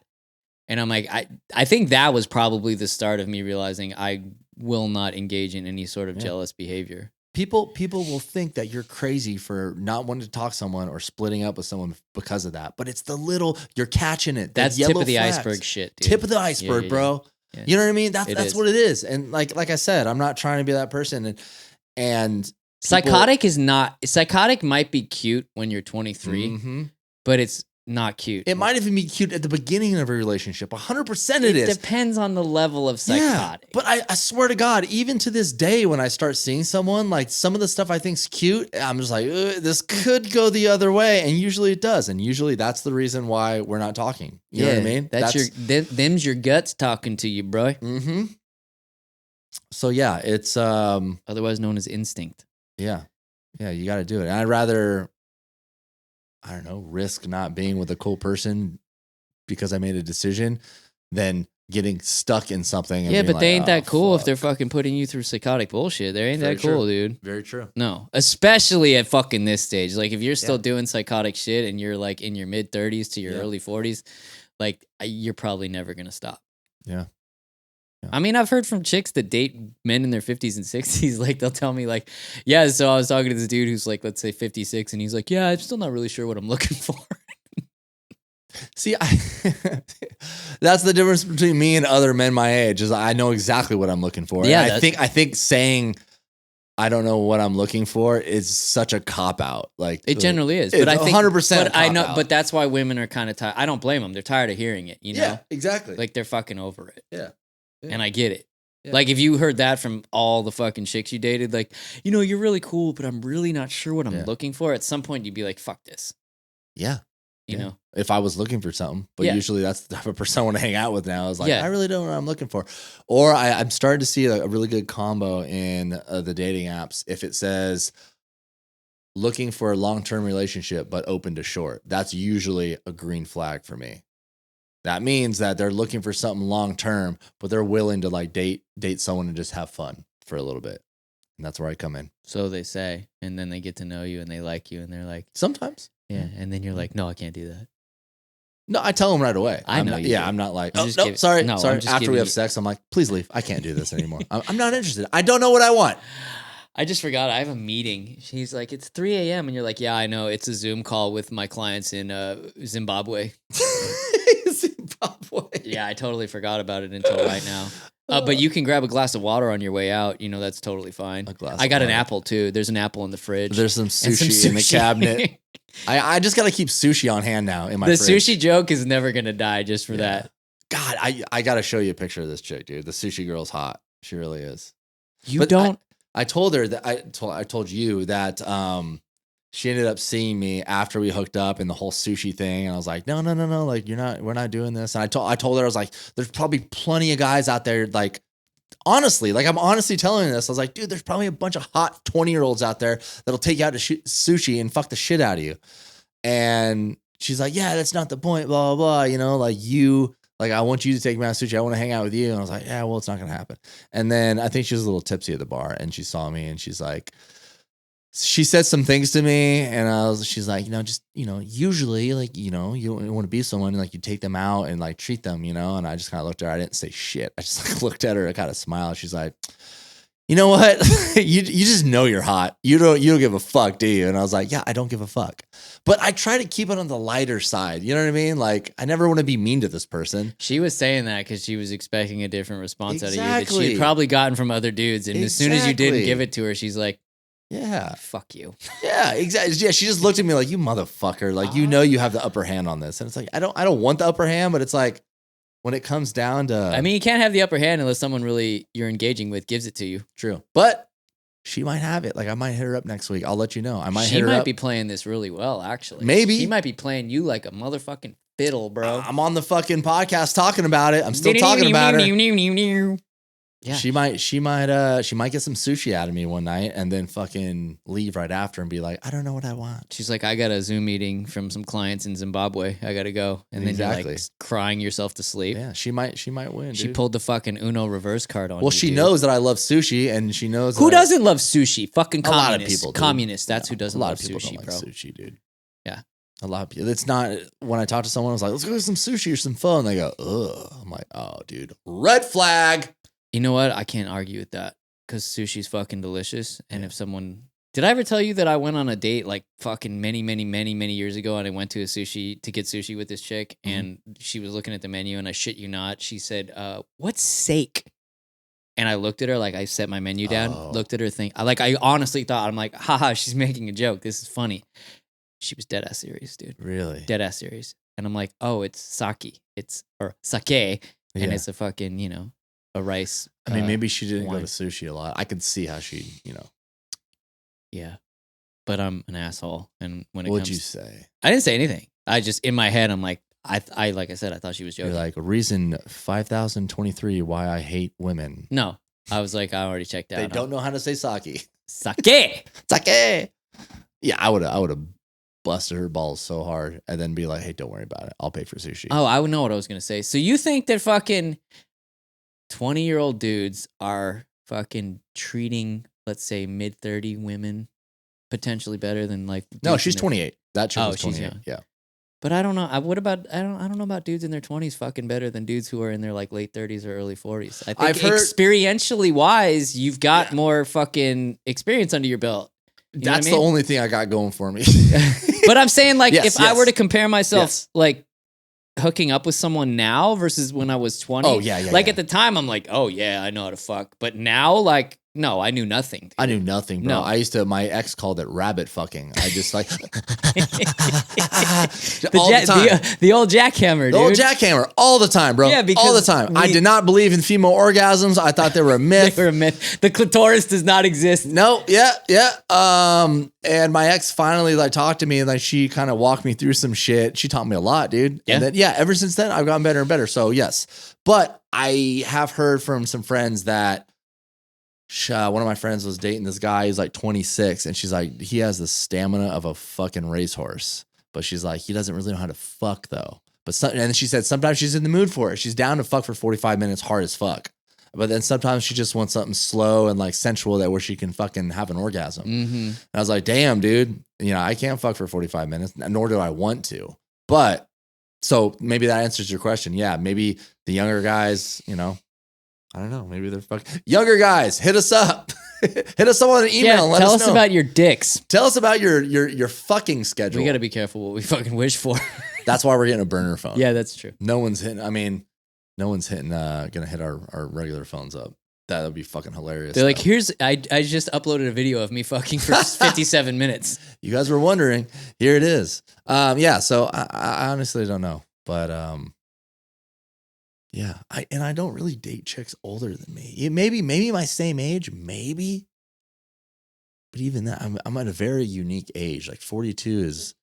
and I'm like, I think that was probably the start of me realizing I will not engage in any sort of jealous behavior. People will think that you're crazy for not wanting to talk to someone or splitting up with someone because of that. But it's the little, you're catching it. That's yellow tip of the flags. iceberg shit, dude. Tip of the iceberg, bro. Yeah. You know what I mean? That's is. what it is. And like I said, I'm not trying to be that person. And psychotic might be cute when you're 23, but it's not cute. It might even be cute at the beginning of a relationship. 100% it is. It depends on the level of psychotic. Yeah, but I swear to God, even to this day, when I start seeing someone, like some of the stuff I think's cute, I'm just like, this could go the other way. And usually it does. And usually that's the reason why we're not talking. You know what I mean? Them's your guts talking to you, bro. Mm-hmm. So yeah, it's otherwise known as instinct. Yeah, you got to do it. And I'd rather, I don't know, risk not being with a cool person because I made a decision than getting stuck in something. And yeah, but like, they ain't that cool fuck. if they're fucking putting you through psychotic bullshit. They ain't Very that cool, true. dude. Very true. No, especially at fucking this stage. Like if you're still doing psychotic shit and you're like in your mid 30s to your early 40s, like you're probably never gonna stop. Yeah. I mean, I've heard from chicks that date men in their 50s and 60s. Like, they'll tell me, like, yeah, so I was talking to this dude who's, like, let's say 56, and he's like, yeah, I'm still not really sure what I'm looking for. See, that's the difference between me and other men my age, is I know exactly what I'm looking for. Yeah, and I think saying I don't know what I'm looking for is such a cop-out. Like it generally is. It's but I think 100%. But I know, but that's why women are kind of tired. I don't blame them. They're tired of hearing it, you know? Yeah, exactly. Like, they're fucking over it. Yeah. And I get it. Yeah. Like, if you heard that from all the fucking chicks you dated, like, you're really cool, but I'm really not sure what I'm looking for. At some point, you'd be like, fuck this. Yeah. You know? If I was looking for something. But usually that's the type of person I want to hang out with now. Is like, I really don't know what I'm looking for. Or I'm starting to see a really good combo in the dating apps. If it says looking for a long-term relationship, but open to short, that's usually a green flag for me. That means that they're looking for something long-term, but they're willing to like date someone and just have fun for a little bit. And that's where I come in. So they say, and then they get to know you and they like you and they're like, sometimes. Yeah. And then you're like, no, I can't do that. No, I tell them right away. I know. I'm not like, sorry. After we have sex, I'm like, please leave. I can't do this anymore. I'm not interested. I don't know what I want. I just forgot. I have a meeting. She's like, it's 3 a.m. And you're like, yeah, I know. It's a Zoom call with my clients in Zimbabwe. Zimbabwe. Yeah, I totally forgot about it until right now. But you can grab a glass of water on your way out. That's totally fine. I got an apple too. There's an apple in the fridge. There's some sushi in the cabinet. I just got to keep sushi on hand now in my fridge. The sushi joke is never going to die just for that. God, I got to show you a picture of this chick, dude. The sushi girl's hot. She really is. I told her that I told you that she ended up seeing me after we hooked up and the whole sushi thing, and I was like, no, like we're not doing this. And I told her, I was like, there's probably plenty of guys out there, like honestly, like I'm honestly telling you this. I was like, dude, there's probably a bunch of hot 20-year-olds out there that'll take you out to sushi and fuck the shit out of you. And she's like, yeah, that's not the point, blah blah blah. Like, I want you to take me out to sushi. I want to hang out with you. And I was like, yeah, well, it's not going to happen. And then I think she was a little tipsy at the bar and she saw me and she's like, she said some things to me, and she's like, just, usually, like, you don't want to be someone, like, you take them out and, like, treat them, and I just kind of looked at her. I didn't say shit. I just, like, looked at her. I kind of smiled. She's like, you know what? you just know you're hot. You don't give a fuck, do you? And I was like, yeah, I don't give a fuck. But I try to keep it on the lighter side. You know what I mean? Like, I never want to be mean to this person. She was saying that because she was expecting a different response out of you that Exactly. she had probably gotten from other dudes. And as soon as you didn't give it to her, she's like, yeah, fuck you. Yeah, exactly. Yeah, she just looked at me like, you motherfucker. Like, you have the upper hand on this. And it's like, I don't want the upper hand, but it's like, when it comes down to, I mean, you can't have the upper hand unless someone really you're engaging with gives it to you. True. But she might have it. Like, I might hit her up next week. I'll let you know. She might be playing this really well, actually. Maybe. She might be playing you like a motherfucking fiddle, bro. I'm on the fucking podcast talking about it. I'm still talking about her. Yeah. She might get some sushi out of me one night and then fucking leave right after and be like, I don't know what I want. She's like, I got a Zoom meeting from some clients in Zimbabwe. I got to go. And then you're like crying yourself to sleep. Yeah, she might win. She dude. pulled the fucking Uno reverse card on. Well, she knows that I love sushi, and she knows who doesn't love sushi. Fucking a lot of communists. people. Dude. Communists. That's who doesn't love sushi. A lot of people sushi, don't bro. like sushi, dude. Yeah. A lot of people. It's not when I talk to someone, I was like, let's go get some sushi or some pho, and they go, ugh. I'm like, oh, dude, red flag. You know what? I can't argue with that because sushi's fucking delicious. And if someone, did I ever tell you that I went on a date like fucking many years ago, and I went to get sushi with this chick, and she was looking at the menu, and I shit you not, she said, "What's sake?" And I looked at her, like I set my menu down, looked at her thing, I honestly thought, I'm like, haha, she's making a joke. This is funny. She was dead ass serious, dude. Really? Dead ass serious. And I'm like, oh, it's sake. Or sake, and it's a fucking a rice. I mean, maybe she didn't wine. go to sushi a lot. I could see how she, Yeah, but I'm an asshole. And when it What'd comes, you say? I didn't say anything. I just in my head, I'm like, I like I said, I thought she was joking. You're like, reason 5023 why I hate women. No, I was like, I already checked out. They don't know how to say sake. Sake. Sake. Yeah, I would have busted her balls so hard and then be like, hey, don't worry about it. I'll pay for sushi. Oh, I would know what I was gonna say. So you think that fucking 20-year-old dudes are fucking treating, let's say, mid-30 women potentially better than like? No, she's 28. That chick was she's 28. young. Yeah. But I don't know. I don't know about dudes in their 20s fucking better than dudes who are in their like late 30s or early 40s. I think I've heard- experientially wise, you've got more fucking experience under your belt. You know what That's I mean? the only thing I got going for me. But I'm saying, like, Yes, if I yes. were to compare myself, Yes. like, hooking up with someone now versus when I was 20. Oh, yeah. Like, at the time, I'm like, oh, yeah, I know how to fuck. But now, like, no, I knew nothing. Dude. I knew nothing, bro. No. My ex called it rabbit fucking. I just like the, all the time. the old jackhammer, dude. The old jackhammer, all the time, bro. Yeah, because all the time. I did not believe in female orgasms. I thought they were a myth. They were a myth. The clitoris does not exist. No, yeah. And my ex finally like talked to me and like she kind of walked me through some shit. She taught me a lot, dude. Yeah. And then, ever since then I've gotten better and better. So yes, but I have heard from some friends that one of my friends was dating this guy who's like 26, and she's like, he has the stamina of a fucking racehorse, but she's like, he doesn't really know how to fuck though. And she said sometimes she's in the mood for it. She's down to fuck for 45 minutes, hard as fuck. But then sometimes she just wants something slow and like sensual where she can fucking have an orgasm. Mm-hmm. And I was like, damn, dude, I can't fuck for 45 minutes, nor do I want to. But so maybe that answers your question. Yeah, maybe the younger guys, I don't know. Maybe they're fucking younger guys. Hit us up. Hit us up on an email. And let tell us know. about your dicks. Tell us about your fucking schedule. We got to be careful what we fucking wish for. That's why we're getting a burner phone. Yeah, that's true. No one's hitting. Gonna hit our regular phones up. That would be fucking hilarious. They're like, I just uploaded a video of me fucking for 57 minutes. You guys were wondering. Here it is. So I honestly don't know, but yeah. I don't really date chicks older than me. Maybe my same age, maybe. But even that, I'm at a very unique age. Like 42 is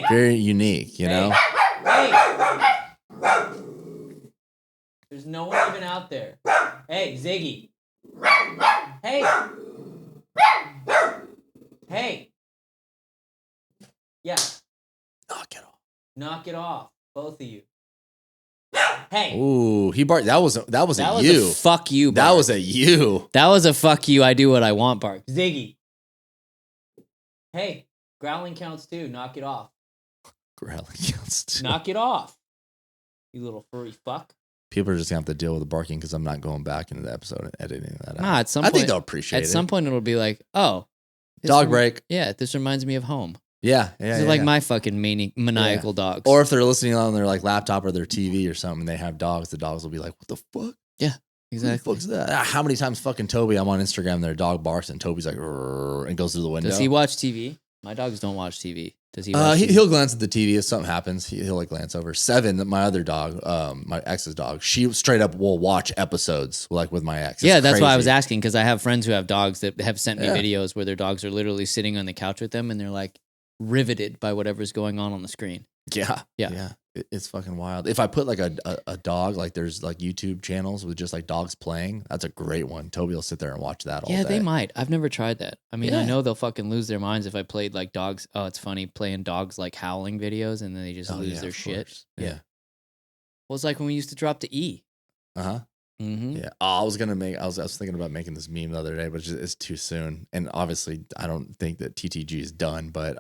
very unique. You know. Hey. There's no one even out there. Hey, Ziggy. Hey. Hey. Yeah. Knock it off. Knock it off, both of you. Hey. Ooh, he barked. That was That a was you. a fuck you bark. That was a you. That was a fuck you, I do what I want bark. Ziggy. Hey, growling counts too. Knock it off. Growling counts too. Knock it off. You little furry fuck. People are just gonna have to deal with the barking because I'm not going back into the episode and editing that out. Nah, at some I point, think they'll appreciate it. At some point, it'll be like, oh, this Dog break. Yeah, this reminds me of home. Yeah. These are like my fucking maniacal dogs. Or if they're listening on their like laptop or their TV or something, and they have dogs, the dogs will be like, "What the fuck? Yeah, exactly. What the fuck's that?" How many times fucking Toby? I'm on Instagram. Their dog barks and Toby's like, "Rrr," and goes through the window. Does he watch TV? My dogs don't watch TV. Does he? Watch TV? He'll glance at the TV if something happens. He'll like glance over. Seven, my other dog, my ex's dog, she straight up will watch episodes like with my ex. Yeah, that's crazy. why I was asking because I have friends who have dogs that have sent me videos where their dogs are literally sitting on the couch with them and they're like riveted by whatever's going on the screen. Yeah. It's fucking wild. If I put like a dog, like there's like YouTube channels with just like dogs playing, that's a great one. Toby will sit there and watch that all day. Yeah, they might. I've never tried that. I mean, I know they'll fucking lose their minds if I played like dogs. Oh, it's funny playing dogs like howling videos and then they just lose their shit. Yeah. Well, it's like when we used to drop the E. Uh-huh. Mm-hmm. Yeah. Oh, I was thinking about making this meme the other day, but it's too soon. And obviously I don't think that TTG is done, but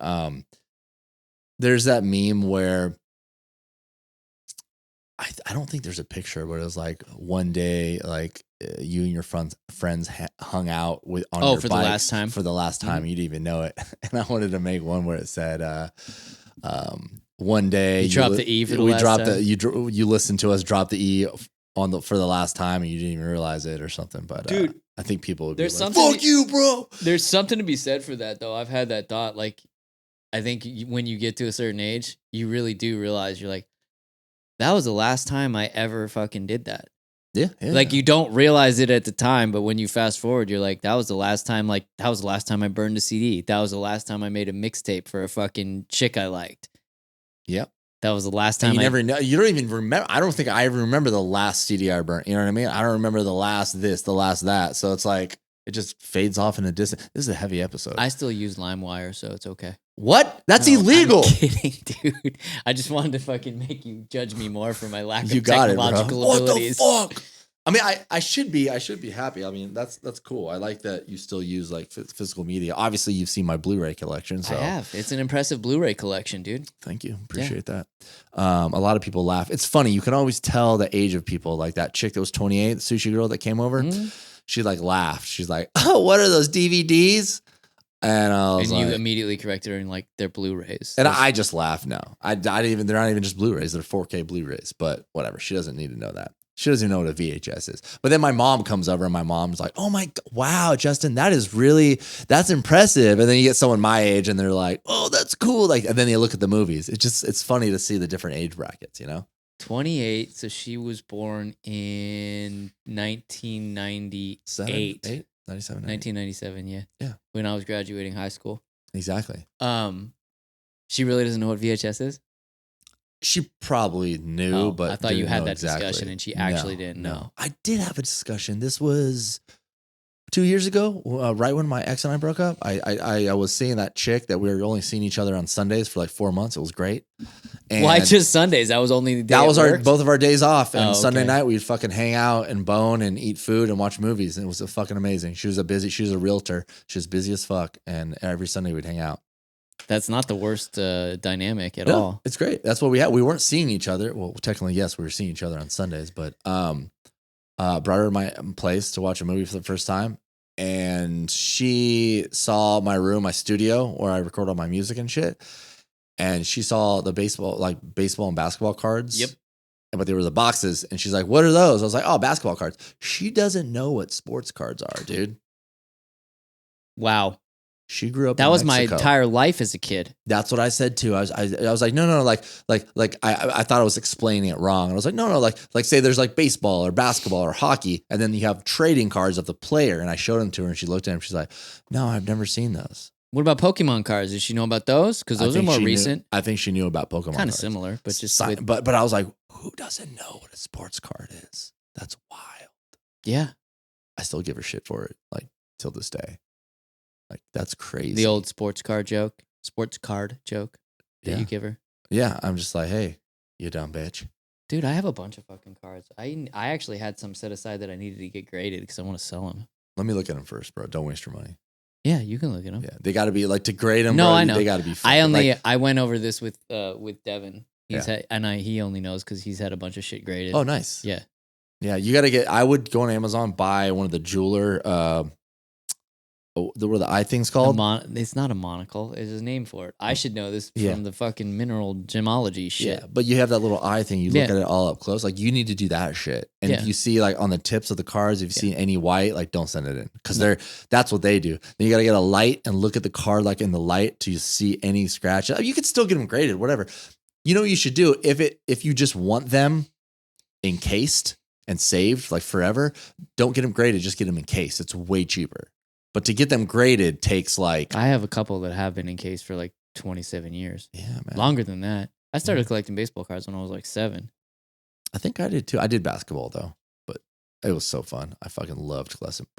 there's that meme where I don't think there's a picture, but it was like one day, like you and your friends hung out on your for bikes the last time. For the last time, you didn't even know it. And I wanted to make one where it said, one day you dropped the E for the last time. You listened to us drop the E for the last time, and you didn't even realize it or something. But dude, I think people would be like, "Fuck you, bro." There's something to be said for that, though. I've had that thought. Like, I think when you get to a certain age, you really do realize you're like, that was the last time I ever fucking did that. Yeah. Like you don't realize it at the time, but when you fast forward, you're like, that was the last time. Like that was the last time I burned a CD. That was the last time I made a mixtape for a fucking chick I liked. Yep. That was the last time. You never know. You don't even remember. I don't think I ever remember the last CD I burnt. You know what I mean? I don't remember the last this, the last that. So it's like it just fades off in a distance. This is a heavy episode. I still use LimeWire, so it's okay. What? That's illegal. I'm kidding, dude. I just wanted to fucking make you judge me more for my lack of technological abilities. What the fuck? I mean, I should be happy. I mean, that's cool. I like that you still use like physical media. Obviously, you've seen my Blu-ray collection. So I have. It's an impressive Blu-ray collection, dude. Thank you. Appreciate that. A lot of people laugh. It's funny. You can always tell the age of people. Like that chick that was 28, the sushi girl that came over. Mm-hmm. She like laughed. She's like, "Oh, what are those DVDs?" And I was you immediately corrected her and like they're Blu-rays. And I just laughed. No, they're not even just Blu-rays. They're 4K Blu-rays. But whatever. She doesn't need to know that. She doesn't even know what a VHS is. But then my mom comes over and my mom's like, "Oh my, wow, Justin, that's impressive." And then you get someone my age and they're like, "Oh, that's cool." Like, and then they look at the movies. It's funny to see the different age brackets, you know? 28. So she was born in 1998. 1997, yeah. Yeah. When I was graduating high school. Exactly. She really doesn't know what VHS is? She probably knew, but I thought you had that discussion and she actually didn't know. I did have a discussion. This was 2 years ago, right when my ex and I broke up. I was seeing that chick that we were only seeing each other on Sundays for like 4 months. It was great. And why just Sundays? That was only the day that was both of our days off. And Sunday night we'd fucking hang out and bone and eat food and watch movies. And it was fucking amazing. She was a realtor. She was busy as fuck. And every Sunday we'd hang out. That's not the worst dynamic at all. It's great. That's what we had. We weren't seeing each other. Well, technically, yes, we were seeing each other on Sundays, but brought her to my place to watch a movie for the first time. And she saw my room, my studio, where I record all my music and shit. And she saw the baseball and basketball cards. Yep. But they were the boxes. And she's like, "What are those?" I was like, "Oh, basketball cards." She doesn't know what sports cards are, dude. Wow. She grew up. That was Mexico. My entire life as a kid. That's what I said too. I was like, no, like I thought I was explaining it wrong. And I was like, no, like say there's like baseball or basketball or hockey, and then you have trading cards of the player. And I showed them to her, and she looked at them. She's like, "No, I've never seen those." What about Pokemon cards? Does she know about those? Because those are more recent. I think she knew about Pokemon. Kind of similar, but just but I was like, who doesn't know what a sports card is? That's wild. Yeah, I still give her shit for it, like till this day. Like, that's crazy. The old sports card joke that you give her. Yeah, I'm just like, hey, you dumb bitch. Dude, I have a bunch of fucking cards. I actually had some set aside that I needed to get graded because I want to sell them. Let me look at them first, bro. Don't waste your money. Yeah, you can look at them. Yeah, they got to be like to grade them. No, bro, I know. They got to be. I went over this with Devin. He only knows because he's had a bunch of shit graded. Oh, nice. Yeah. Yeah, you got to get. I would go on Amazon, buy one of the jeweler. What are the eye things called? It's not a monocle. There's a name for it. I should know this from the fucking mineral gemology shit. Yeah, but you have that little eye thing. You look at it all up close. Like you need to do that shit. And if you see like on the tips of the cards, if you see any white, like don't send it in because that's what they do. Then you got to get a light and look at the card like in the light to see any scratch. You could still get them graded, whatever. You know what you should do if you just want them encased and saved like forever. Don't get them graded. Just get them encased. It's way cheaper. But to get them graded takes like... I have a couple that have been encased for like 27 years. Yeah, man. Longer than that. I started collecting baseball cards when I was like 7. I think I did too. I did basketball though, but it was so fun. I fucking loved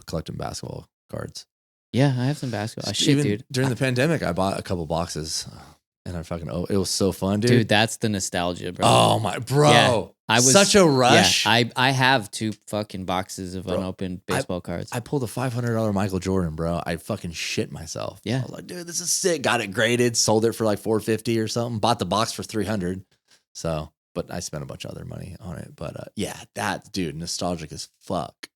collecting basketball cards. Yeah, I have some basketball. Dude. During the pandemic, I bought a couple boxes and it was so fun, dude. Dude, that's the nostalgia, bro. Oh my, bro. Yeah, I was such a rush. Yeah, I have 2 fucking boxes of unopened baseball cards. I pulled a $500 Michael Jordan, bro. I fucking shit myself. Yeah. I was like, dude, this is sick. Got it graded, sold it for like $450 or something. Bought the box for $300. So, but I spent a bunch of other money on it. But yeah, that dude, nostalgic as fuck.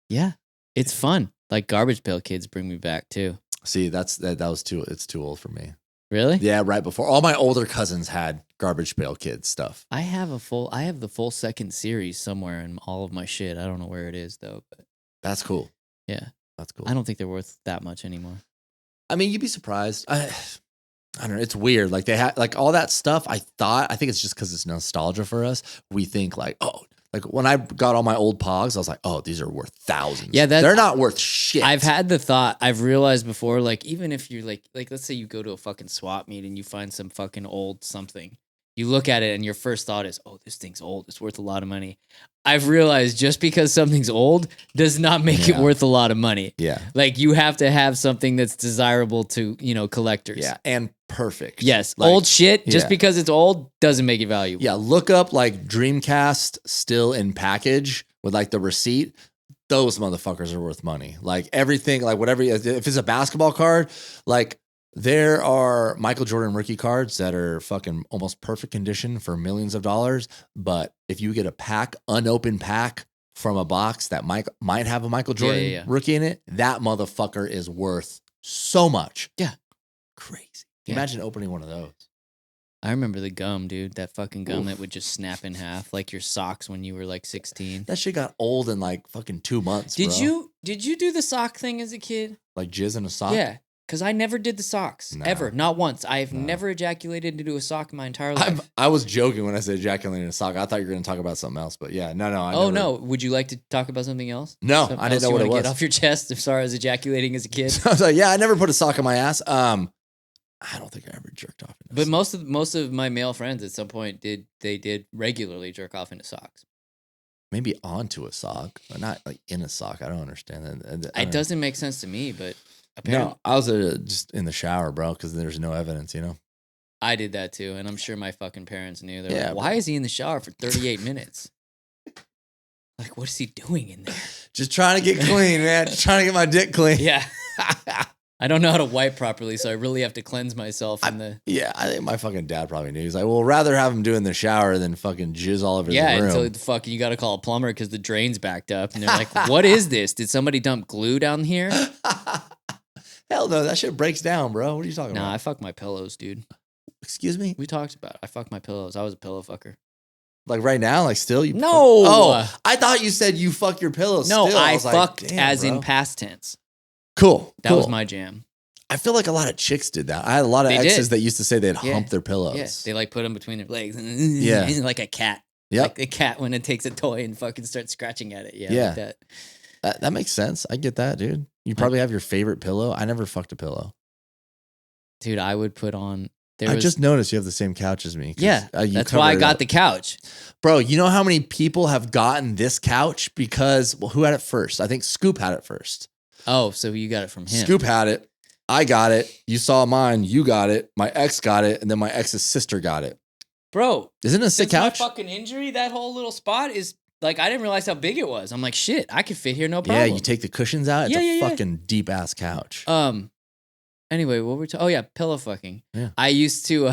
Yeah, it's fun. Like Garbage Pail Kids bring me back too. See, that was it's too old for me. Really? Yeah, right before all my older cousins had Garbage Pail Kids stuff. I have the full second series somewhere in all of my shit. I don't know where it is though, but that's cool. Yeah. That's cool. I don't think they're worth that much anymore. I mean, you'd be surprised. I don't know. It's weird. Like they had like all that stuff. I think it's just because it's nostalgia for us. We think like, oh, like when I got all my old Pogs, I was like, oh, these are worth thousands. Yeah, they're not worth shit. I've had the thought. I've realized before, like even if you're like let's say you go to a fucking swap meet and you find some fucking old something. You look at it and your first thought is, oh, this thing's old. It's worth a lot of money. I've realized just because something's old does not make it worth a lot of money. Yeah. Like you have to have something that's desirable to, collectors. Yeah. And perfect. Yes. Like, old shit, just because it's old doesn't make it valuable. Yeah. Look up like Dreamcast still in package with like the receipt. Those motherfuckers are worth money. Like everything, like whatever, if it's a basketball card, like there are Michael Jordan rookie cards that are fucking almost perfect condition for millions of dollars. But if you get a unopened pack from a box that might have a Michael Jordan rookie in it, that motherfucker is worth so much. Yeah. Crazy. Imagine opening one of those. I remember the gum, dude. That fucking gum that would just snap in half, like your socks when you were like 16. That shit got old in like fucking 2 months. Did you do the sock thing as a kid? Like jizz in a sock? Yeah. Because I never did the socks, ever, not once. I've never ejaculated into a sock in my entire life. I was joking when I said ejaculating in a sock. I thought you were going to talk about something else, but yeah, no. No. Would you like to talk about something else? No, something I didn't know what it was. Get off your chest. I'm sorry, I was ejaculating as a kid. I was like, yeah, I never put a sock in my ass. I don't think I ever jerked off. But most of my male friends at some point did regularly jerk off into socks. Maybe onto a sock, but not like in a sock. I don't understand that. It doesn't make sense to me, but. Apparently. No, I was just in the shower, bro, because there's no evidence, I did that too, and I'm sure my fucking parents knew. They're like, why is he in the shower for 38 minutes? Like, what is he doing in there? Just trying to get clean, man. Just trying to get my dick clean. Yeah. I don't know how to wipe properly, so I really have to cleanse myself. Yeah, I think my fucking dad probably knew. He's like, well, rather have him do it in the shower than fucking jizz all over his room. Yeah, until you got to call a plumber because the drain's backed up. And they're like, what is this? Did somebody dump glue down here? Hell no, that shit breaks down, bro. What are you talking about? Nah, I fuck my pillows, dude. Excuse me? We talked about it. I fuck my pillows. I was a pillow fucker. Like right now? Like still? No. Oh, I thought you said you fuck your pillows no, still. I fucked as in past tense. Cool. That was my jam. I feel like a lot of chicks did that. I had a lot of exes that used to say they'd hump their pillows. Yeah, they like put them between their legs. Yeah. Like a cat. Yep. Like a cat when it takes a toy and fucking starts scratching at it. Yeah. Like that. That makes sense. I get that, dude. You probably have your favorite pillow. I never fucked a pillow. Dude, I would put on... I just noticed you have the same couch as me. Yeah, that's why I got the couch. Bro, you know how many people have gotten this couch because... Well, who had it first? I think Scoop had it first. Oh, so you got it from him. Scoop had it. I got it. You saw mine. You got it. My ex got it. And then my ex's sister got it. Bro. Isn't it a sick couch? My fucking injury, that whole little spot is Like, I didn't realize how big it was. I'm like, shit, I could fit here, no problem. Yeah, you take the cushions out. It's a fucking deep ass couch. Anyway, what were we talking? Oh yeah, pillow fucking. Yeah. I used to.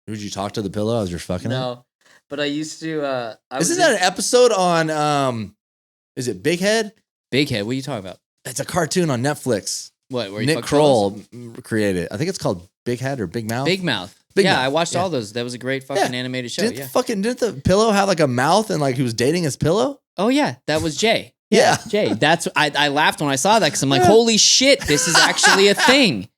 Would you talk to the pillow as you're fucking it? No, but I used to. Isn't that an episode on? Is it Big Head? Big Head? What are you talking about? It's a cartoon on Netflix. What? Where you Nick fuck Kroll pillows? created. I think it's called Big Head or Big Mouth. Big Mouth. Big yeah, Mouth. I watched Yeah. all those. That was a great fucking animated show. Didn't Yeah. Didn't the pillow have like a mouth and like he was dating his pillow? Oh yeah, that was Jay. Yeah. Jay. That's I laughed when I saw that because I'm like, holy shit, this is actually a thing.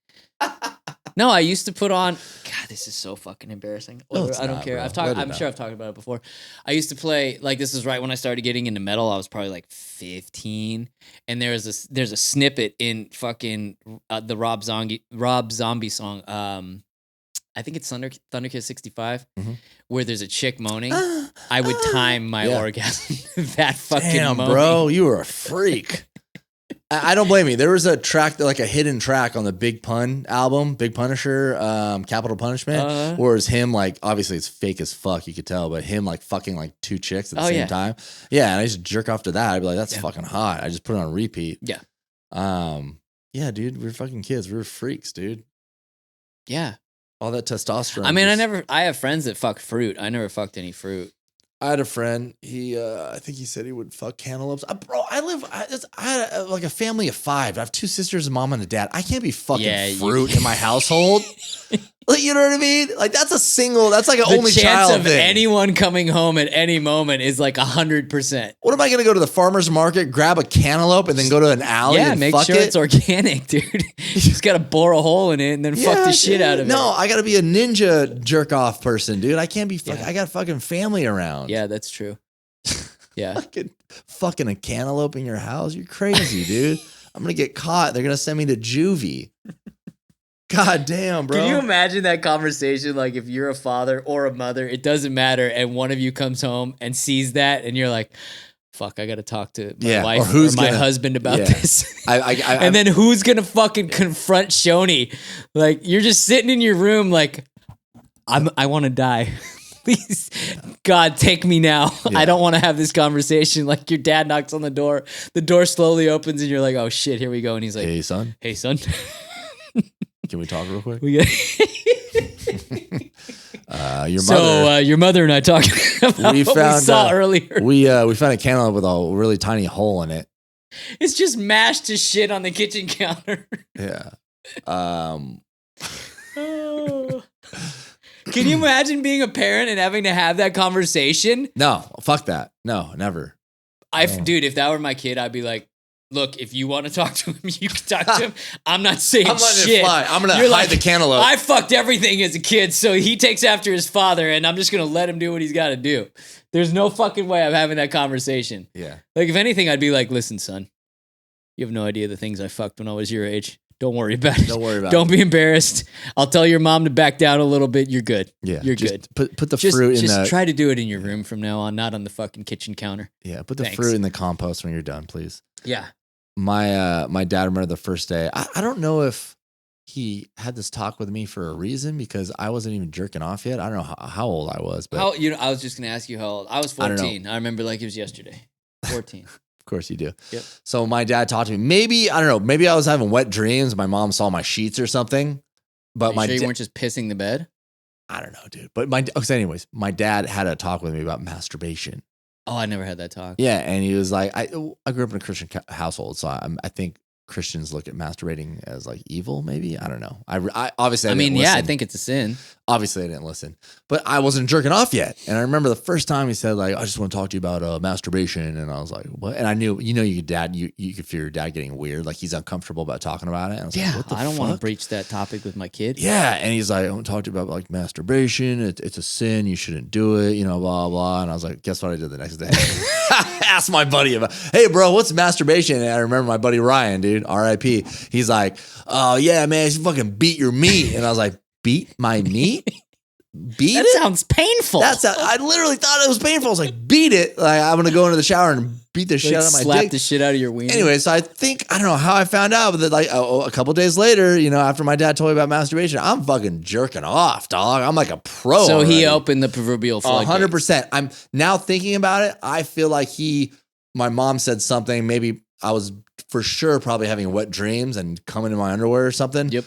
No, I used to put on. God, this is so fucking embarrassing. No, it's I don't not, care. bro. I'm sure I've talked about it before. I used to play like this is right when I started getting into metal. I was probably like 15, and there's a snippet in fucking the Rob Zombie song. I think it's Thunder Kiss 65, where there's a chick moaning. I would time my orgasm that fucking Damn, moaning. bro, you were a freak. I don't blame you. There was a track, like a hidden track on the Big Pun album, Big Punisher, Capital Punishment, where it's him, like, obviously it's fake as fuck, you could tell, but him, like, fucking, like, two chicks at the same time. Yeah, and I used to jerk off to that. I'd be like, that's fucking hot. I just put it on repeat. Yeah. Yeah, dude, we were fucking kids. We were freaks, dude. Yeah. All that testosterone. I mean, I have friends that fuck fruit. I never fucked any fruit. I had a friend. He, I think he said he would fuck cantaloupes. Bro, I had like a family of 5. I have 2 sisters, a mom and a dad. I can't be fucking fruit in my household. Like, you know what I mean? Like that's like an only child chance of thing. anyone coming home at any moment is like 100%. What am I going to go to the farmer's market, grab a cantaloupe, and then go to an alley and make fuck sure it's organic, dude. You just got to bore a hole in it and then fuck the shit out of it. No, I got to be a ninja jerk off person, dude. I can't be I got fucking family around. Yeah, that's true. Yeah. Fucking a cantaloupe in your house? You're crazy, dude. I'm going to get caught. They're going to send me to juvie. God damn, bro. Can you imagine that conversation? Like if you're a father or a mother, it doesn't matter. And one of you comes home and sees that and you're like, fuck, I got to talk to my wife or my husband about this. And then who's going to fucking confront Shoney? Like you're just sitting in your room like, I want to die. Please, God, take me now. Yeah. I don't want to have this conversation. Like your dad knocks on the door slowly opens and you're like, oh shit, here we go. And he's like, hey son. Can we talk real quick? Your mother. So your mother and I talked about what we saw earlier. We found a cantaloupe with a really tiny hole in it. It's just mashed to shit on the kitchen counter. Yeah. Can you imagine being a parent and having to have that conversation? No, fuck that. No, never. Dude, if that were my kid, I'd be like, look, if you want to talk to him, you can talk to him. I'm not saying shit. I'm going to hide the cantaloupe. I fucked everything as a kid, so he takes after his father, and I'm just going to let him do what he's got to do. There's no fucking way I'm having that conversation. Yeah. Like, if anything, I'd be like, listen, son, you have no idea the things I fucked when I was your age. Don't worry about it. Don't worry about it. Don't be embarrassed. I'll tell your mom to back down a little bit. You're good. Yeah. You're good. Put the fruit in the... Just try to do it in your room from now on, not on the fucking kitchen counter. Yeah. Put the fruit in the compost when you're done, please. Yeah. My dad, remember the first day, I don't know if he had this talk with me for a reason because I wasn't even jerking off yet. I don't know how old I was, but I was just going to ask you how old. I was 14. I remember like it was yesterday. 14. Of course you do. Yep. So my dad talked to me. Maybe, I don't know, maybe I was having wet dreams. My mom saw my sheets or something. But Are you sure you weren't just pissing the bed? I don't know, dude. But anyways, my dad had a talk with me about masturbation. Oh, I never had that talk. Yeah, and he was like, I grew up in a Christian household, so I think Christians look at masturbating as like evil, maybe. I don't know. I obviously, I think it's a sin. Obviously, I didn't listen, but I wasn't jerking off yet. And I remember the first time he said, like, I just want to talk to you about masturbation. And I was like, what? And I knew, you could feel your dad getting weird. Like he's uncomfortable about talking about it. And I was like, what the fuck? I don't want to breach that topic with my kid. Yeah. And he's like, I want to talk to you about like masturbation. It's a sin. You shouldn't do it, blah, blah. And I was like, guess what I did the next day? Asked my buddy about, hey, bro, what's masturbation? And I remember my buddy Ryan, dude, R.I.P. He's like, oh, yeah, man, you fucking beat your meat. And I was like, beat my meat? beat That it? sounds painful. I literally thought it was painful. I was like, beat it. Like, I'm going to go into the shower and beat the shit out of my slap dick. the shit out of your wiener. Anyway, so I don't know how I found out, but like a couple days later, after my dad told me about masturbation, I'm fucking jerking off, dog. I'm like a pro. So already. he opened the proverbial floodgates. 100%. I'm now thinking about it. I feel like my mom said something. Maybe I was for sure probably having wet dreams and coming in my underwear or something. Yep.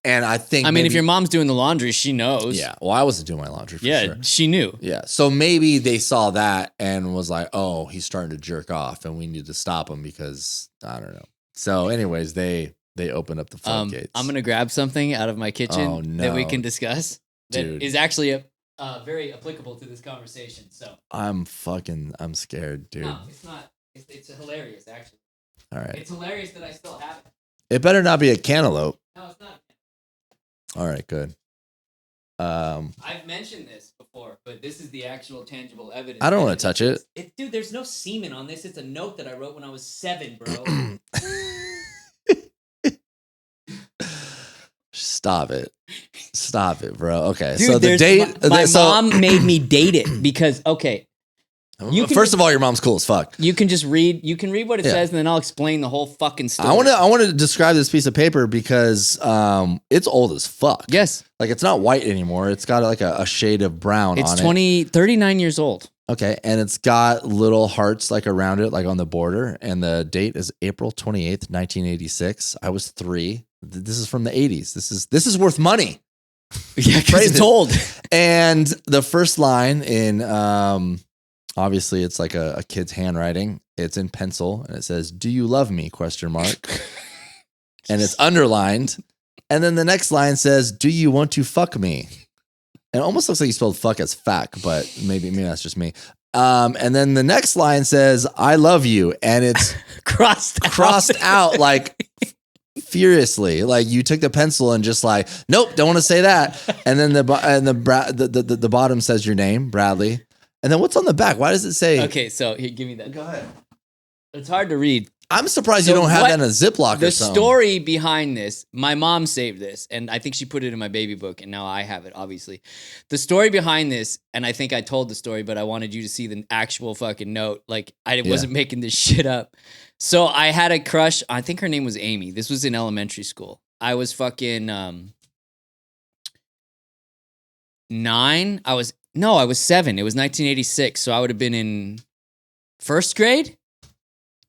And I think, if your mom's doing the laundry, she knows. Yeah. Well, I wasn't doing my laundry for sure. She knew. Yeah. So maybe they saw that and was like, oh, he's starting to jerk off and we need to stop him because I don't know. So anyways, they opened up the floodgates. I'm going to grab something out of my kitchen that we can discuss that is actually very applicable to this conversation. So I'm scared, dude. No, it's not. It's hilarious, actually. All right. It's hilarious that I still have it. It better not be a cantaloupe. No, it's not. All right, good. I've mentioned this before, but this is the actual tangible evidence. I don't want to touch it. Dude, there's no semen on this. It's a note that I wrote when I was 7, bro. Stop it, bro. Okay, Dude, so the date. My mom made me date it because First of all, your mom's cool as fuck. You can just read. You can read what it says, and then I'll explain the whole fucking story. I want to describe this piece of paper because it's old as fuck. Yes, like it's not white anymore. It's got like a shade of brown. It's on it. 39 years old. Okay, and it's got little hearts like around it, like on the border. And the date is April 28th, 1986. I was 3. This is from the 80s. This is worth money. Yeah, because it's old. And the first line in obviously it's like a kid's handwriting. It's in pencil and it says, "Do you love me?" ? And it's underlined. And then the next line says, "Do you want to fuck me?" And it almost looks like you spelled fuck as fuck, but maybe that's just me. And then the next line says, "I love you." And it's crossed out like furiously. Like you took the pencil and just like, nope, don't want to say that. And then the bottom says your name, Bradley. And then what's on the back? Why does it say? Okay, so here, give me that. Go ahead. It's hard to read. I'm surprised you don't have that in a Ziploc or something. The story behind this, my mom saved this, and I think she put it in my baby book, and now I have it, obviously. The story behind this, and I think I told the story, but I wanted you to see the actual fucking note. Like, I wasn't making this shit up. So I had a crush. I think her name was Amy. This was in elementary school. I was fucking 9. I was 7. It was 1986, so I would have been in first grade.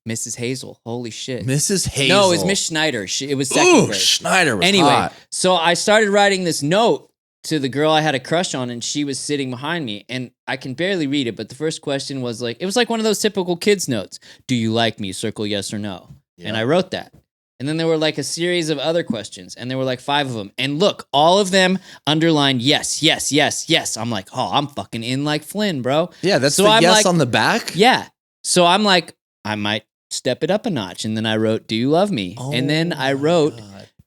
Mrs. Hazel. Holy shit. Mrs. Hazel. No, it was Miss Schneider. It was second grade. Schneider was anyway, hot. So I started writing this note to the girl I had a crush on, and she was sitting behind me, and I can barely read it, but the first question was like, it was like one of those typical kids notes. "Do you like me?" Circle yes or no. Yeah. And I wrote that. And then there were like a series of other questions, and there were like 5 of them. And look, all of them underlined yes, yes, yes, yes. I'm like, oh, I'm fucking in like Flynn, bro. Yeah, that's so the I'm yes like, on the back? Yeah. So I'm like, I might step it up a notch. And then I wrote, "Do you love me?" And then I wrote,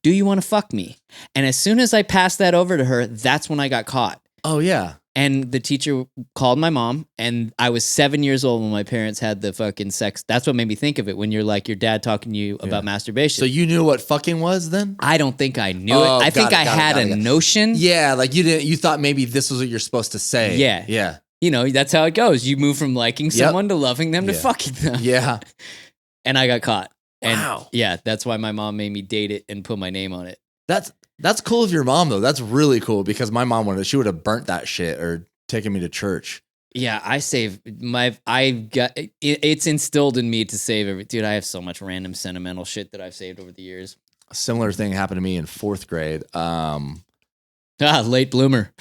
"Do you want to fuck me?" And as soon as I passed that over to her, that's when I got caught. Oh, yeah. And the teacher called my mom, and I was 7 years old when my parents had the fucking sex. That's what made me think of it when you're like your dad talking to you about masturbation. So you knew what fucking was then? I don't think I knew it. I think I had a notion. Yeah, like you thought maybe this was what you're supposed to say. Yeah. Yeah. You know, that's how it goes. You move from liking someone to loving them to fucking them. Yeah. And I got caught. And wow. Yeah, that's why my mom made me date it and put my name on it. That's cool of your mom though. That's really cool because my mom would have burnt that shit or taken me to church. Yeah, it's instilled in me to save dude, I have so much random sentimental shit that I've saved over the years. A similar thing happened to me in 4th grade. Late bloomer.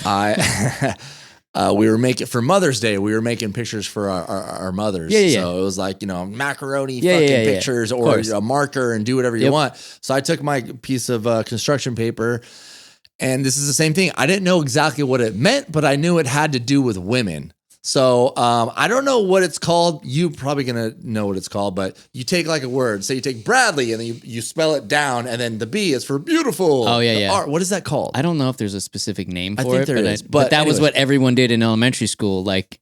We were making for Mother's Day. We were making pictures for our mothers. Yeah. So it was like macaroni pictures or a marker and do whatever you want. So I took my piece of construction paper, and this is the same thing. I didn't know exactly what it meant, but I knew it had to do with women. So I don't know what it's called. You probably gonna know what it's called, but you take like a word. Say you take Bradley, and then you spell it down, and then the B is for beautiful. Oh yeah. R, what is that called? I don't know if there's a specific name for I think it, there is, but that was what everyone did in elementary school. Like,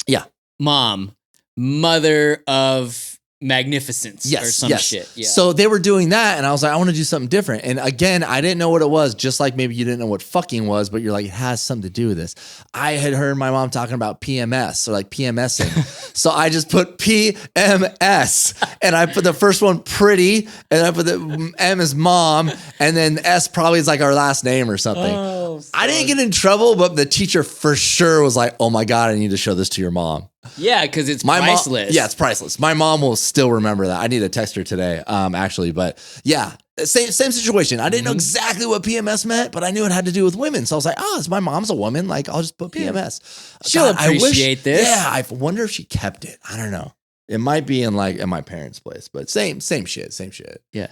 yeah, mom, mother of magnificence or some shit. Yeah. So they were doing that, and I was like, I want to do something different. And again, I didn't know what it was, just like maybe you didn't know what fucking was, but you're like, it has something to do with this. I had heard my mom talking about PMS or like PMSing. So I just put PMS, and I put the first one pretty, and I put the M as mom, and then S probably is like our last name or something. Oh, I didn't get in trouble, but the teacher for sure was like, oh my God, I need to show this to your mom. Yeah, because it's My priceless. Mom, yeah, it's priceless. My mom will still remember that. I need to text her today, actually. But yeah, same situation. I didn't know exactly what PMS meant, but I knew it had to do with women. So I was like, oh, it's my mom's a woman. Like, I'll just put PMS. She'll appreciate this. Yeah, I wonder if she kept it. I don't know. It might be in my parents' place, but same shit. Yeah.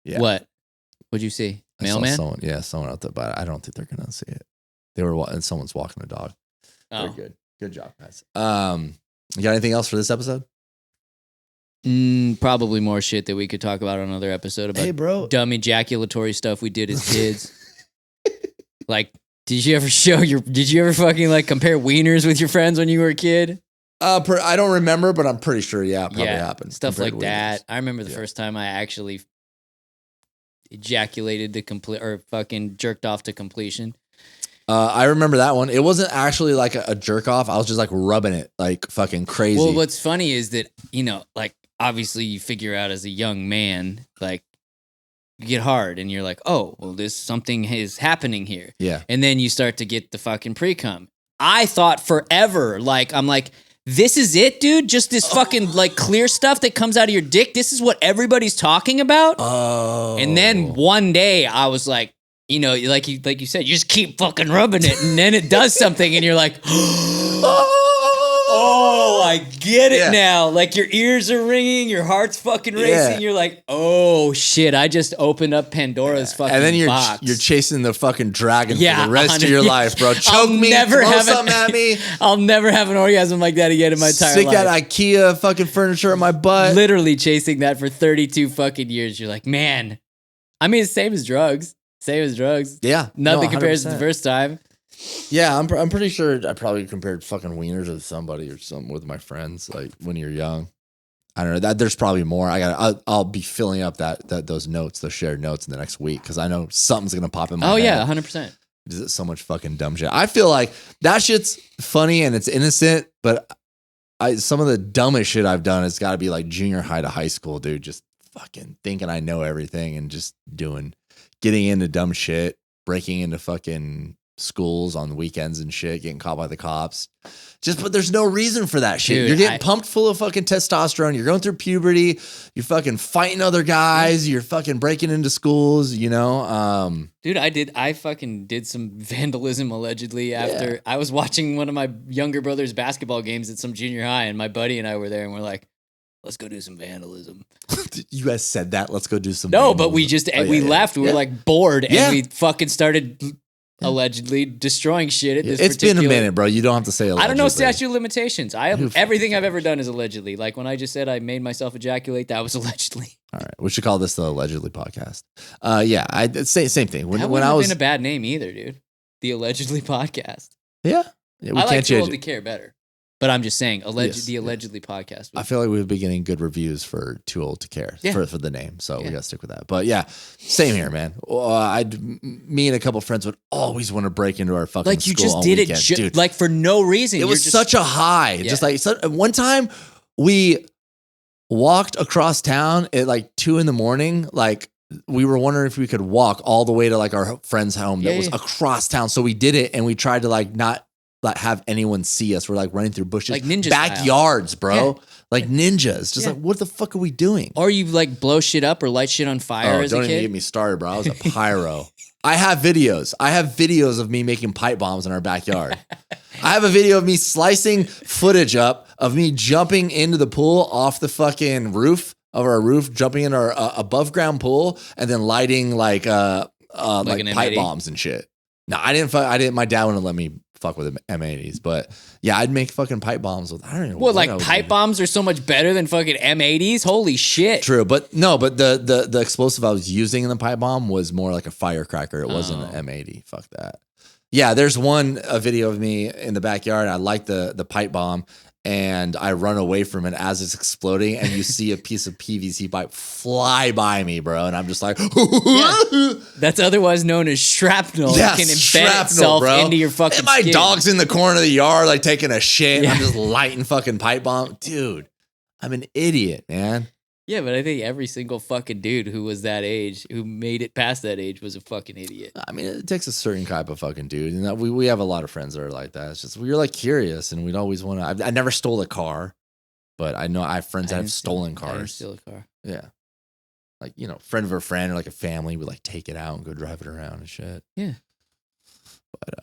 Yeah. What? What'd you see? Mailman? Someone out there, but I don't think they're gonna see it. They were and someone's walking a dog. Oh. Very good job, guys. You got anything else for this episode? Probably more shit that we could talk about on another episode about Hey, bro. dumb ejaculatory stuff we did as kids. Like, did you ever fucking like compare wieners with your friends when you were a kid? I don't remember, but I'm pretty sure. Yeah, it probably happened. Stuff Compared like to that. wieners. I remember the first time I actually ejaculated to complete or fucking jerked off to completion. I remember that one. It wasn't actually like a jerk off. I was just like rubbing it like fucking crazy. Well, what's funny is that, like obviously you figure out as a young man, like you get hard and you're like, oh, well, something is happening here. Yeah. And then you start to get the fucking pre-cum. I thought forever, like, I'm like, this is it, dude? Just this fucking like clear stuff that comes out of your dick? This is what everybody's talking about? Oh. And then one day I was like, like you said, you just keep fucking rubbing it, and then it does something, and you're like, oh, I get it now. Like your ears are ringing, your heart's fucking racing. Yeah. You're like, oh shit, I just opened up Pandora's fucking And then box. you're chasing the fucking dragon for Yeah, the rest of your life, bro. Choke me, throw something at me. I'll never have an orgasm like that again in my entire Stick life. that IKEA fucking furniture in my butt. Literally chasing that for 32 fucking years. You're like, man. I mean, it's same as drugs. Yeah. Nothing no, compares to the 100%. first time. Yeah, I'm pretty sure I probably compared fucking wieners with somebody or something with my friends, like when you're young. I don't know. That there's probably more. I'll be filling up those notes, those shared notes in the next week because I know something's gonna pop in my head. Oh yeah, 100%. It's so much fucking dumb shit. I feel like that shit's funny and it's innocent, but some of the dumbest shit I've done has got to be like junior high to high school, dude. Just fucking thinking I know everything and just getting into dumb shit, breaking into fucking schools on the weekends and shit, getting caught by the cops. But there's no reason for that shit. Dude, you're getting pumped full of fucking testosterone. You're going through puberty. You're fucking fighting other guys. You're fucking breaking into schools, Dude, I fucking did some vandalism allegedly after I was watching one of my younger brother's basketball games at some junior high, and my buddy and I were there, and we're like, let's go do some vandalism. You guys said that. Let's go do some. No, vandalism. but we just we left. We were like bored, Yeah. and we fucking started allegedly destroying shit at this. It's been a minute, bro. You don't have to say allegedly. I don't know statute of limitations. Everything I've ever done is allegedly. Like when I just said I made myself ejaculate, that was allegedly. All right, we should call this the allegedly podcast. Same thing. That wouldn't have been a bad name either, dude. The allegedly podcast. Yeah, I we like can't Too change Old to it. Care better. But I'm just saying, Yes, the allegedly podcast. I feel like we've been getting good reviews for Too Old to Care for the name, so we gotta stick with that. But yeah, same here, man. Me and a couple friends would always want to break into our fucking like you school just on did weekends, it, dude. like for no reason. It was such a high. Yeah. Just like one time we walked across town at like 2 a.m. Like we were wondering if we could walk all the way to like our friend's home that was across town. So we did it, and we tried to like not have anyone see us. We're like running through bushes, like ninja backyards, bro. Yeah. Like ninjas. Just like, what the fuck are we doing? Or you like blow shit up or light shit on fire as a Don't kid. even get me started, bro. I was a pyro. I have videos of me making pipe bombs in our backyard. I have a video of me slicing footage up of me jumping into the pool off the fucking roof of our roof, jumping in our above ground pool, and then lighting like an pipe M80? bombs and shit. No, I didn't. My dad wouldn't let me fuck with the M80s, but yeah, I'd make fucking pipe bombs with. I don't know. Well, what like I was pipe doing. bombs are so much better than fucking M80s. Holy shit! True, but the explosive I was using in the pipe bomb was more like a firecracker. It wasn't an M80. Fuck that. Yeah, there's a video of me in the backyard. I light the pipe bomb, and I run away from it as it's exploding, and you see a piece of PVC pipe fly by me, bro, and I'm just like, That's otherwise known as shrapnel. Yeah, It can embed shrapnel, itself bro. into your fucking And my skin. dog's in the corner of the yard, like taking a shit. Yeah. I'm just lighting fucking pipe bomb. Dude, I'm an idiot, man. Yeah, but I think every single fucking dude who was that age, who made it past that age, was a fucking idiot. I mean, it takes a certain type of fucking dude. And that we have a lot of friends that are like that. It's just, we're like curious and we'd always want to. I never stole a car, but I know I have friends that have stolen I didn't cars. steal a car. Yeah. Like, you know, friend of a friend or like a family would like take it out and go drive it around and shit. Yeah. But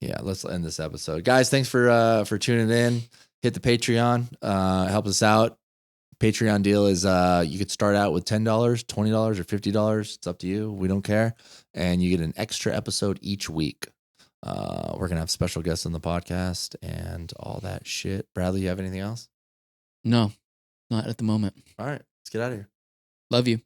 yeah, let's end this episode. Guys, thanks for tuning in. Hit the Patreon. Help us out. Patreon deal is you could start out with $10, $20, or $50. It's up to you. We don't care. And you get an extra episode each week. We're going to have special guests on the podcast and all that shit. Bradley, you have anything else? No, not at the moment. All right, let's get out of here. Love you.